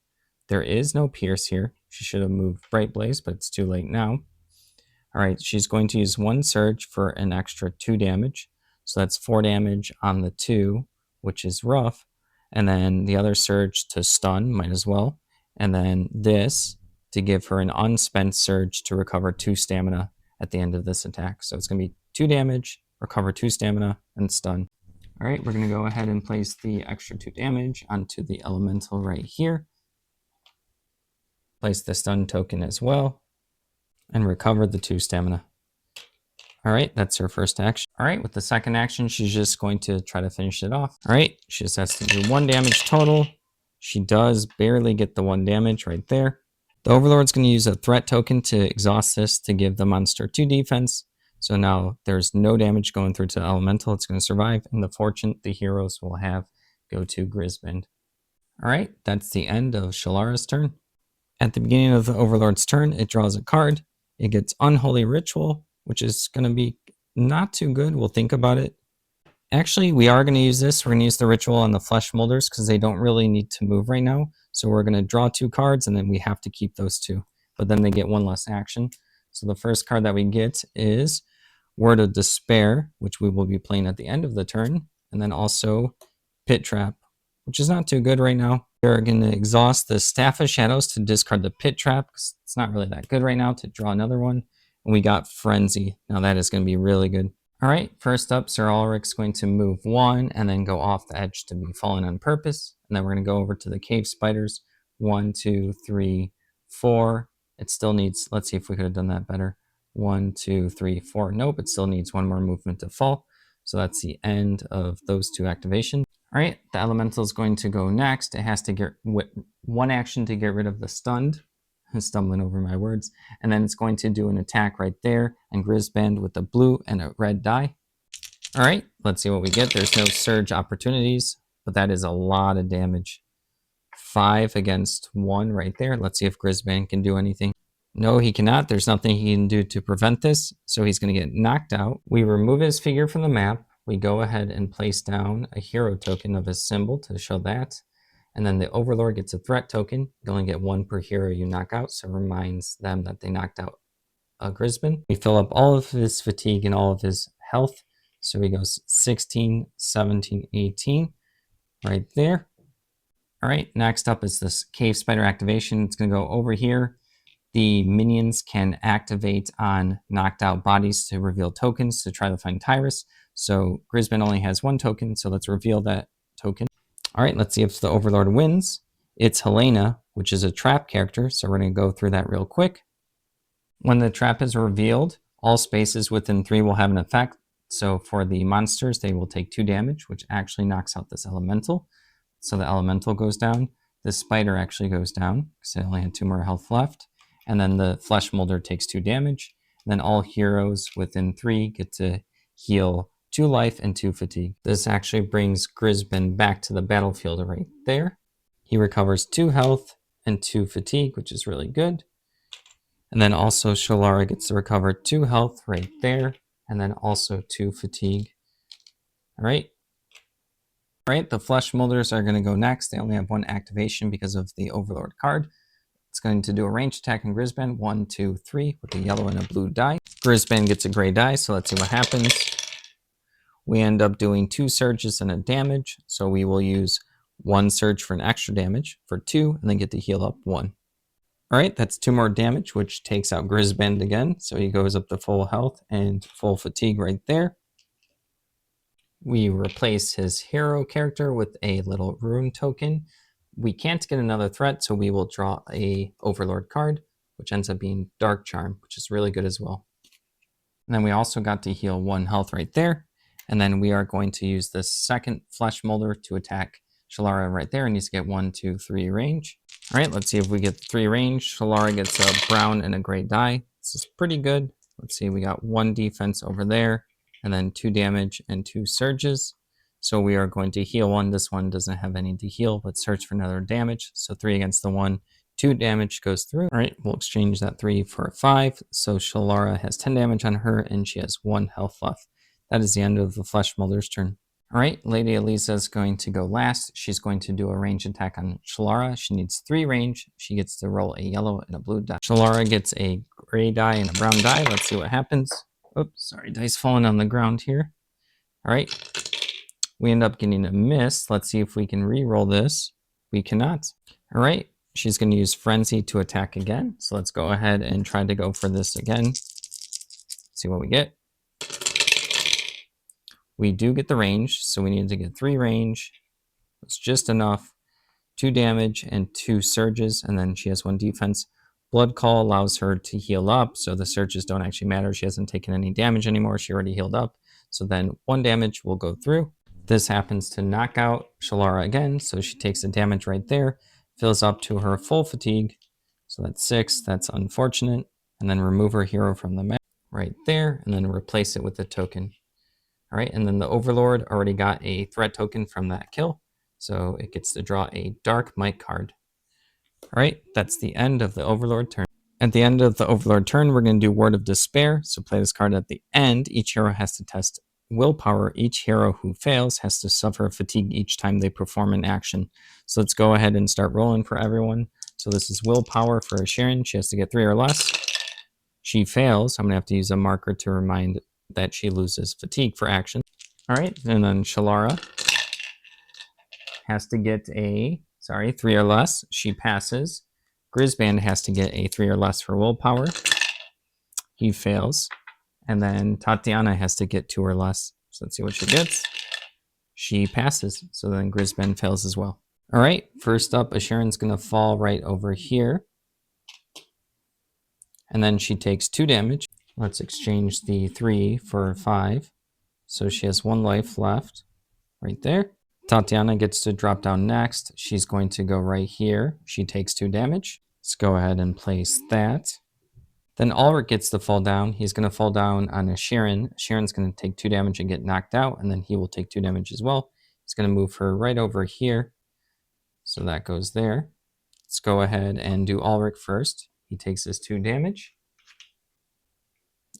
There is no Pierce here. She should have moved Bright Blaze, but it's too late now. Alright, she's going to use 1 surge for an extra 2 damage. So that's 4 damage on the 2, which is rough. And then the other surge to stun, might as well. And then this to give her an unspent surge to recover 2 stamina at the end of this attack. So it's going to be 2 damage, recover 2 stamina, and stun. Alright, we're going to go ahead and place the extra 2 damage onto the Elemental right here. Place the stun token as well. And recover the 2 stamina. Alright, that's her first action. Alright, with the second action, she's just going to try to finish it off. Alright, she just has to do 1 damage total. She does barely get the 1 damage right there. The Overlord's going to use a threat token to exhaust this to give the monster 2 defense. So now there's no damage going through to the Elemental. It's going to survive, and the fortune the heroes will have go to Grisban. Alright, that's the end of Shalara's turn. At the beginning of the Overlord's turn, it draws a card. It gets Unholy Ritual, which is going to be not too good. We'll think about it. Actually, we are going to use this. We're going to use the Ritual on the Flesh Molders because they don't really need to move right now. So we're going to draw 2 cards, and then we have to keep those 2. But then they get 1 less action. So the first card that we get is Word of Despair, which we will be playing at the end of the turn. And then also Pit Trap, which is not too good right now. We're going to exhaust the Staff of Shadows to discard the Pit Trap, because it's not really that good right now, to draw another one. And we got Frenzy. Now that is going to be really good. Alright, first up, Sir Ulrich's going to move 1 and then go off the edge to be fallen on purpose. And then we're going to go over to the Cave Spiders. 1, 2, 3, 4. It still needs, let's see if we could have done that better. 1, 2, 3, 4. Nope, it still needs 1 more movement to fall. So that's the end of those 2 activations. Alright, the Elemental is going to go next. It has to get 1 action to get rid of the stunned. I'm stumbling over my words. And then it's going to do an attack right there and Grisban with a blue and a red die. Alright, let's see what we get. There's no surge opportunities, but that is a lot of damage. 5 against 1 right there. Let's see if Grisban can do anything. No, he cannot. There's nothing he can do to prevent this, so he's going to get knocked out. We remove his figure from the map. We go ahead and place down a hero token of his symbol to show that. And then the Overlord gets a threat token. You only get 1 per hero you knock out, so it reminds them that they knocked out Grisban. We fill up all of his fatigue and all of his health. So he goes 16, 17, 18 right there. All right, next up is this Cave Spider activation. It's going to go over here. The minions can activate on knocked out bodies to reveal tokens to try to find Tyrus. So Grisban only has 1 token, so let's reveal that token. All right, let's see if the Overlord wins. It's Helena, which is a trap character, so we're going to go through that real quick. When the trap is revealed, all spaces within 3 will have an effect. So for the monsters, they will take 2 damage, which actually knocks out this Elemental. So the Elemental goes down. The Spider actually goes down, because it only had 2 more health left. And then the Flesh Molder takes 2 damage. And then all heroes within 3 get to heal 2 life and 2 fatigue. This actually brings Grisban back to the battlefield right there. He recovers 2 health and 2 fatigue, which is really good. And then also Shalara gets to recover 2 health right there, and then also 2 fatigue. All right. All right, the Flesh Molders are going to go next. They only have 1 activation because of the Overlord card. It's going to do a ranged attack on Grisban. 1, 2, 3 with a yellow and a blue die. Grisban gets a gray die, so let's see what happens. We end up doing 2 surges and a damage, so we will use 1 surge for an extra damage for 2, and then get to heal up 1. Alright, that's 2 more damage, which takes out Grisband again, so he goes up to full health and full fatigue right there. We replace his hero character with a little rune token. We can't get another threat, so we will draw a Overlord card, which ends up being Dark Charm, which is really good as well. And then we also got to heal 1 health right there. And then we are going to use the second Flesh Molder to attack Shalara right there. It needs to get 1, 2, 3 range. All right, let's see if we get 3 range. Shalara gets a brown and a gray die. This is pretty good. Let's see, we got 1 defense over there, and then 2 damage and 2 surges. So we are going to heal 1. This one doesn't have any to heal, but search for another damage. So 3 against the 1. 2 damage goes through. All right, we'll exchange that 3 for a 5. So Shalara has 10 damage on her, and she has 1 health left. That is the end of the Flesh Molder's turn. All right, Lady Elisa is going to go last. She's going to do a range attack on Shalara. She needs 3 range. She gets to roll a yellow and a blue die. Shalara gets a gray die and a brown die. Let's see what happens. Oops, sorry, dice falling on the ground here. All right, we end up getting a miss. Let's see if we can re-roll this. We cannot. All right, she's going to use Frenzy to attack again. So let's go ahead and try to go for this again. See what we get. We do get the range, so we need to get 3 range. It's just enough. 2 damage and 2 surges, and then she has 1 defense. Blood Call allows her to heal up, so the surges don't actually matter. She hasn't taken any damage anymore. She already healed up. So then 1 damage will go through. This happens to knock out Shalara again, so she takes the damage right there, fills up to her full fatigue. So that's 6. That's unfortunate. And then remove her hero from the map right there, and then replace it with the token. All right, and then the Overlord already got a threat token from that kill, so it gets to draw a Dark Might card. All right, that's the end of the Overlord turn. At the end of the Overlord turn, we're going to do Word of Despair, so play this card at the end. Each hero has to test willpower. Each hero who fails has to suffer fatigue each time they perform an action. So let's go ahead and start rolling for everyone. So this is willpower for Sharon. She has to get 3 or less. She fails. I'm going to have to use a marker to remind that she loses fatigue for action. All right, and then Shalara has to get 3 or less. She passes. Grisband has to get a 3 or less for willpower. He fails. And then Tatiana has to get 2 or less. So let's see what she gets. She passes. So then Grisband fails as well. All right, first up, Sharon's going to fall right over here. And then she takes 2 damage. Let's exchange the 3 for 5. So she has 1 life left right there. Tatiana gets to drop down next. She's going to go right here. She takes 2 damage. Let's go ahead and place that. Then Ulrich gets to fall down. He's going to fall down on a Sharon. Sharon's going to take 2 damage and get knocked out, and then he will take 2 damage as well. He's going to move her right over here. So that goes there. Let's go ahead and do Ulrich first. He takes his 2 damage.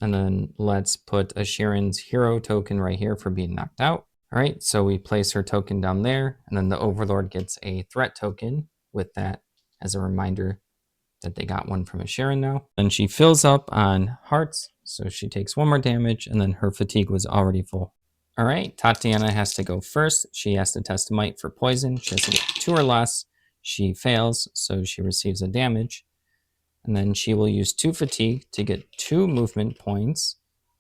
And then let's put a Sharon's hero token right here for being knocked out. All right, so we place her token down there, and then the Overlord gets a threat token with that as a reminder that they got one from a Sharon now. Then she fills up on hearts, so she takes 1 more damage, and then her fatigue was already full. All right, Tatiana has to go first. She has to test might for poison. She has to get 2 or less. She fails, so she receives a damage. And then she will use 2 fatigue to get 2 movement points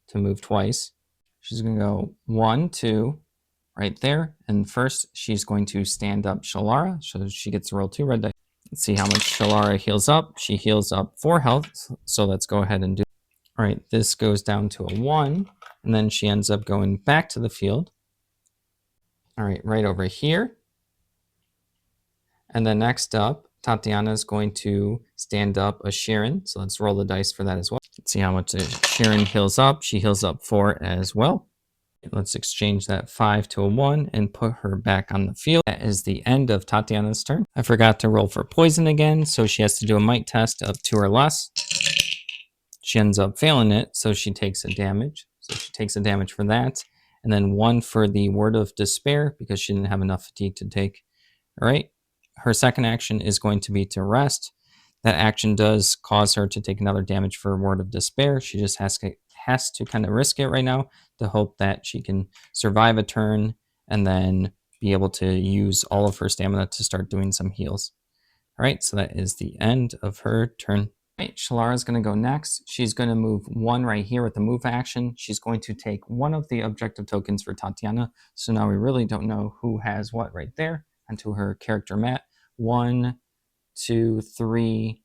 to move twice. She's going to go 1, 2, right there. And first, she's going to stand up Shalara, so she gets to roll 2 red dice. Let's see how much Shalara heals up. She heals up 4 health, so let's go ahead and do. All right, this goes down to a 1, and then she ends up going back to the field. All right, right over here. And then next up, Tatiana is going to stand up a Sharon. So let's roll the dice for that as well. Let's see how much Sharon heals up. She heals up 4 as well. Let's exchange that 5 to a 1 and put her back on the field. That is the end of Tatiana's turn. I forgot to roll for poison again, so she has to do a might test of 2 or less. She ends up failing it, so she takes a damage. So she takes a damage for that. And then 1 for the Word of Despair because she didn't have enough fatigue to take. All right. Her second action is going to be to rest. That action does cause her to take another damage for Word of Despair. She just has to kind of risk it right now to hope that she can survive a turn and then be able to use all of her stamina to start doing some heals. All right, so that is the end of her turn. All right, Shalara's going to go next. She's going to move 1 right here with the move action. She's going to take one of the objective tokens for Tatiana. So now we really don't know who has what right there onto her character mat. 1, 2, 3.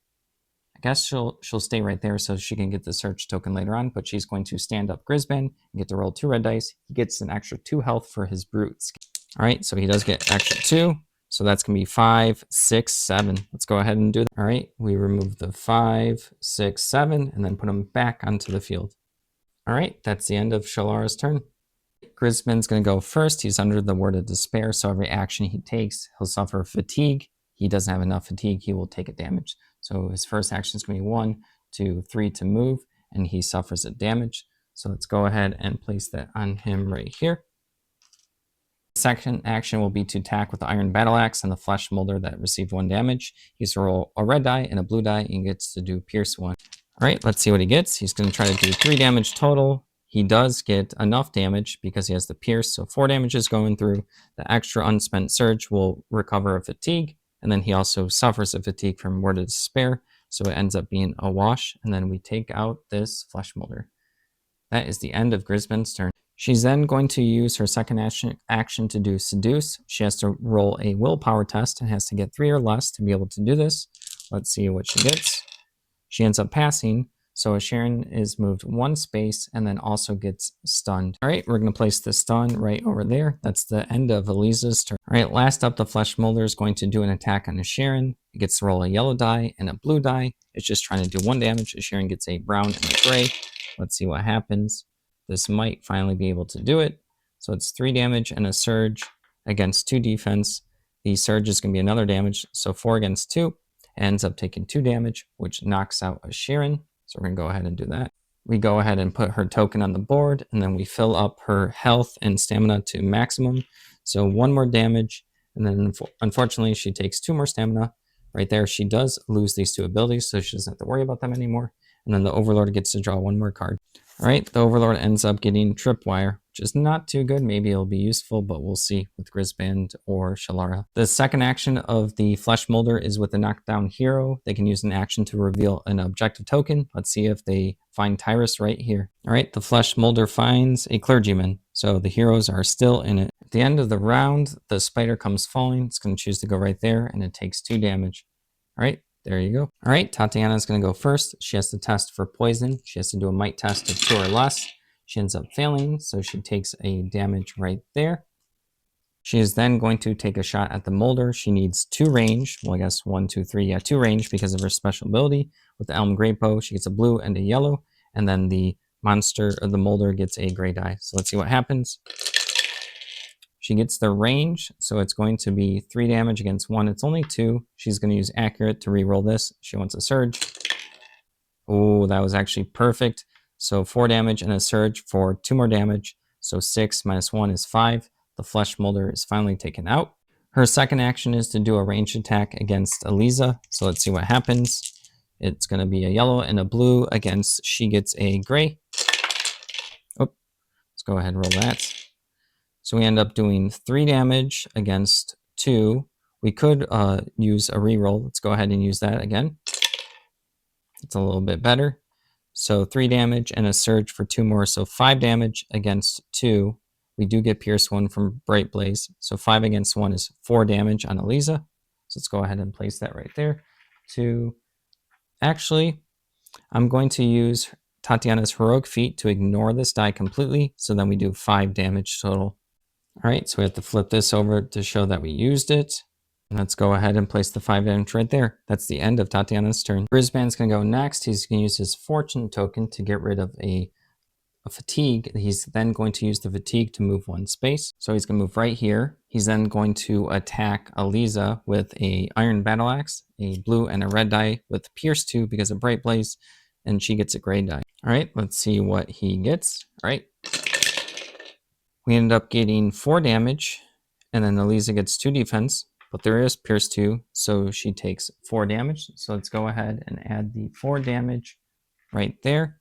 I guess she'll stay right there so she can get the search token later on, but she's going to stand up Grisban and get to roll 2 red dice. He gets an extra 2 health for his brutes. All right, so he does get extra 2. So that's going to be 5, 6, 7. Let's go ahead and do that. All right, we remove the 5, 6, 7, and then put them back onto the field. All right, that's the end of Shalara's turn. Grisman's going to go first. He's under the Word of Despair, so every action he takes, he'll suffer fatigue. He doesn't have enough fatigue, he will take a damage. So his first action is going to be 1, 2, 3 to move, and he suffers a damage. So let's go ahead and place that on him right here. Second action will be to attack with the Iron Battle Axe and the Flesh Molder that received 1 damage. He's to roll a red die and a blue die, and he gets to do Pierce 1. All right, let's see what he gets. He's going to try to do 3 damage total. He does get enough damage because he has the Pierce, so 4 damage is going through. The extra unspent Surge will recover a fatigue, and then he also suffers a fatigue from Word of Despair, so it ends up being a wash, and then we take out this Flesh Molder. That is the end of Grisman's turn. She's then going to use her second action to do Seduce. She has to roll a willpower test and has to get 3 or less to be able to do this. Let's see what she gets. She ends up passing, so Sharon is moved 1 space and then also gets stunned. All right, we're going to place the stun right over there. That's the end of Eliza's turn. All right, last up, the Flesh Molder is going to do an attack on Sharon. It gets to roll a yellow die and a blue die. It's just trying to do 1 damage. Sharon gets a brown and a gray. Let's see what happens. This might finally be able to do it. So it's 3 damage and a surge against 2 defense. The surge is going to be another damage, so 4 against 2. Ends up taking 2 damage, which knocks out a Sharon. So we're going to go ahead and do that. We go ahead and put her token on the board, and then we fill up her health and stamina to maximum. So 1 more damage, and then unfortunately she takes 2 more stamina. Right there, she does lose these 2 abilities, so she doesn't have to worry about them anymore. And then the Overlord gets to draw 1 more card. All right, the Overlord ends up getting Tripwire, which is not too good. Maybe it'll be useful, but we'll see with Grisband or Shalara. The second action of the Flesh Molder is with the knockdown hero. They can use an action to reveal an objective token. Let's see if they find Tyrus right here. All right, the Flesh Molder finds a Clergyman, so the heroes are still in it. At the end of the round, the spider comes falling. It's going to choose to go right there, and it takes 2 damage. All right. There you go. All right, Tatiana is going to go first. She has to test for poison. She has to do a might test of 2 or less. She ends up failing, so she takes a damage right there. She is then going to take a shot at the molder. She needs 2 range. Well, I guess 1, 2, 3. Yeah, 2 range because of her special ability. With the Elm Grey Bow, she gets a blue and a yellow. And then the monster or the molder gets a gray die. So let's see what happens. She gets the range, so it's going to be 3 damage against 1. It's only 2. She's going to use Accurate to reroll this. She wants a Surge. Oh, that was actually perfect. So 4 damage and a Surge for 2 more damage. So 6 minus 1 is 5. The Flesh Molder is finally taken out. Her second action is to do a ranged attack against Eliza. So let's see what happens. It's going to be a yellow and a blue against, she gets a gray. Oh, let's go ahead and roll that. So we end up doing 3 damage against 2. We could use a reroll. Let's go ahead and use that again. It's a little bit better. So 3 damage and a surge for 2 more. So 5 damage against 2. We do get Pierce 1 from Bright Blaze. So 5 against 1 is 4 damage on Eliza. So let's go ahead and place that right there. Actually, I'm going to use Tatiana's Heroic Feat to ignore this die completely. So then we do 5 damage total. All right, so we have to flip this over to show that we used it. And let's go ahead and place the 5 damage right there. That's the end of Tatiana's turn. Grisband's going to go next. He's going to use his Fortune token to get rid of a fatigue. He's then going to use the fatigue to move 1 space. So he's going to move right here. He's then going to attack Eliza with a Iron Battle Axe, a blue and a red die with Pierce 2 because of Bright Blaze, and she gets a gray die. All right, let's see what he gets. All right. We ended up getting 4 damage, and then Eliza gets 2 defense, but there is Pierce 2, so she takes 4 damage. So let's go ahead and add the 4 damage right there.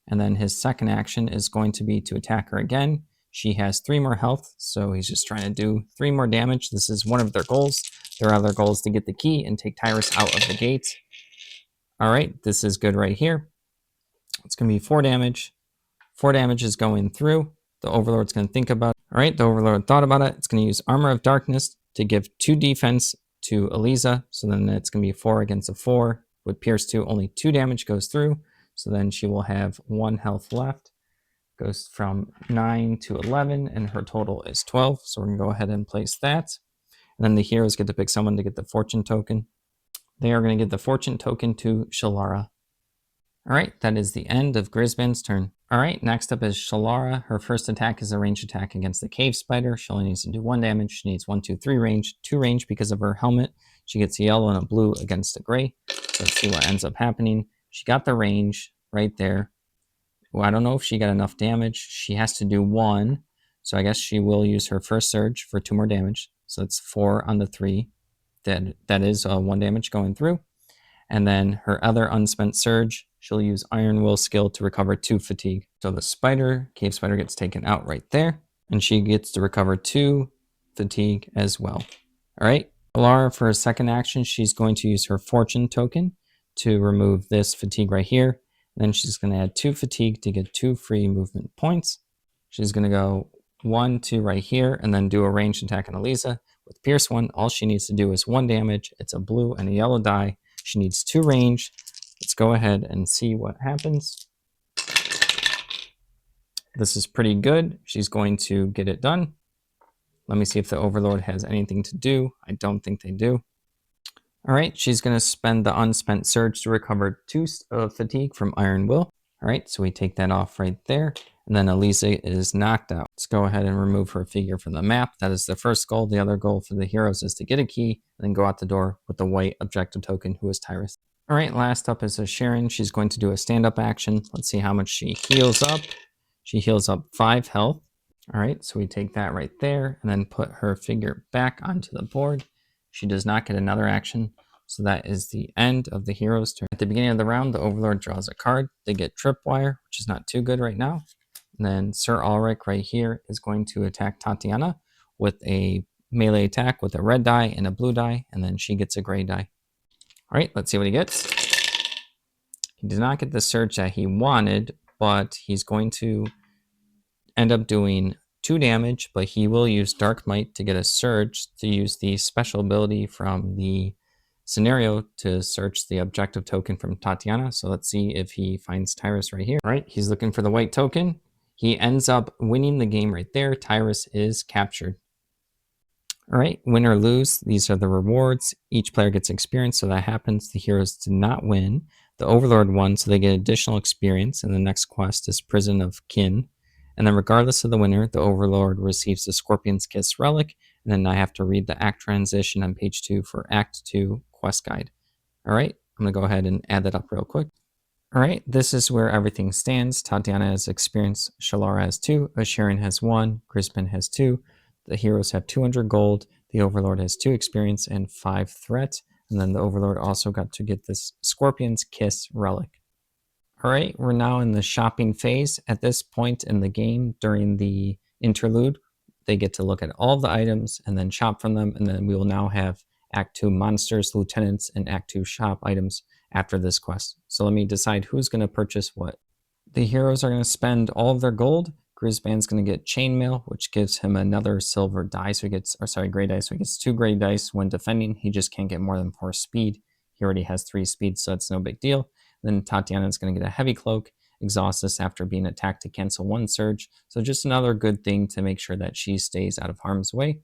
And then his second action is going to be to attack her again. She has 3 more health, so he's just trying to do 3 more damage. This is one of their goals. Their other goal is to get the key and take Tyrus out of the gates. All right, this is good right here. It's going to be 4 damage. 4 damage is going through. The Overlord's going to think about it. All right, the Overlord thought about it. It's going to use Armor of Darkness to give 2 defense to Eliza. So then it's going to be 4 against a 4. With Pierce 2, only 2 damage goes through. So then she will have 1 health left. Goes from 9 to 11, and her total is 12. So we're going to go ahead and place that. And then the heroes get to pick someone to get the fortune token. They are going to give the fortune token to Shalara. All right, that is the end of Grisban's turn. All right, next up is Shalara. Her first attack is a ranged attack against the cave spider. She only needs to do 1 damage. She needs 1, 2, 3 range, 2 range because of her helmet. She gets a yellow and a blue against a gray. So let's see what ends up happening. She got the range right there. Well, I don't know if she got enough damage. She has to do 1. So I guess she will use her first surge for 2 more damage. So it's 4 on the 3. That is 1 damage going through. And then her other unspent surge, she'll use Iron Will skill to recover 2 fatigue. So the cave spider gets taken out right there. And she gets to recover 2 fatigue as well. All right. Alara, for her second action, she's going to use her fortune token to remove this fatigue right here. Then she's going to add 2 fatigue to get 2 free movement points. She's going to go 1, 2 right here, and then do a ranged attack on Eliza. With Pierce 1, all she needs to do is 1 damage. It's a blue and a yellow die. She needs 2 range. Let's go ahead and see what happens. This is pretty good. She's going to get it done. Let me see if the Overlord has anything to do. I don't think they do. All right, she's going to spend the unspent surge to recover 2 fatigue from Iron Will. All right, so we take that off right there. And then Eliza is knocked out. Let's go ahead and remove her figure from the map. That is the first goal. The other goal for the heroes is to get a key and then go out the door with the white objective token, who is Tyrus. All right, last up is a Sharon. She's going to do a stand-up action. Let's see how much she heals up. She heals up 5 health. All right, so we take that right there and then put her figure back onto the board. She does not get another action, so that is the end of the hero's turn. At the beginning of the round, the Overlord draws a card. They get Tripwire, which is not too good right now. And then Sir Ulrich right here is going to attack Tatiana with a melee attack with a red die and a blue die, and then she gets a gray die. All right, let's see what he gets. He did not get the surge that he wanted, but he's going to end up doing 2 damage, but he will use Dark Might to get a surge to use the special ability from the scenario to search the objective token from Tatiana. So let's see if he finds Tyrus right here. All right, he's looking for the white token. He ends up winning the game right there. Tyrus is captured. All right, win or lose, these are the rewards. Each player gets experience, so that happens. The heroes did not win. The Overlord won, so they get additional experience, and the next quest is Prison of Kin. And then regardless of the winner, the Overlord receives the Scorpion's Kiss relic, and then I have to read the act transition on page 2 for Act 2 quest guide. All right, I'm going to go ahead and add that up real quick. All right, this is where everything stands. Tatiana has experience, Shalara has 2, Asherin has 1, Grisban has 2. The heroes have 200 gold, the Overlord has 2 experience and 5 threat, and then the Overlord also got to get this Scorpion's Kiss relic. All right, we're now in the shopping phase. At this point in the game, during the interlude, they get to look at all the items and then shop from them, and then we will now have Act 2 monsters, lieutenants, and Act 2 shop items after this quest. So let me decide who's going to purchase what. The heroes are going to spend all of their gold. Grisban's going to get chainmail, which gives him another silver die, so he gets, gray dice, so he gets 2 gray dice when defending. He just can't get more than 4 speed. He already has 3 speed, so it's no big deal. Then Tatiana is going to get a heavy cloak, exhaust this after being attacked to cancel 1 surge. So just another good thing to make sure that she stays out of harm's way.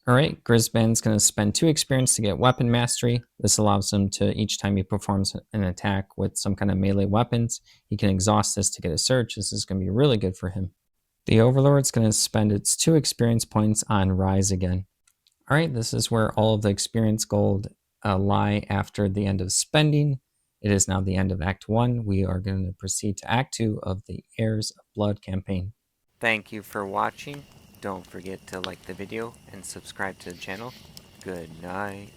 All right, Grisban's going to spend 2 experience to get weapon mastery. This allows him to, each time he performs an attack with some kind of melee weapons, he can exhaust this to get a surge. This is going to be really good for him. The Overlord's going to spend its 2 experience points on Rise again. All right, this is where all of the experience gold lie after the end of spending. It is now the end of Act 1. We are going to proceed to Act 2 of the Heirs of Blood campaign. Thank you for watching. Don't forget to like the video and subscribe to the channel. Good night.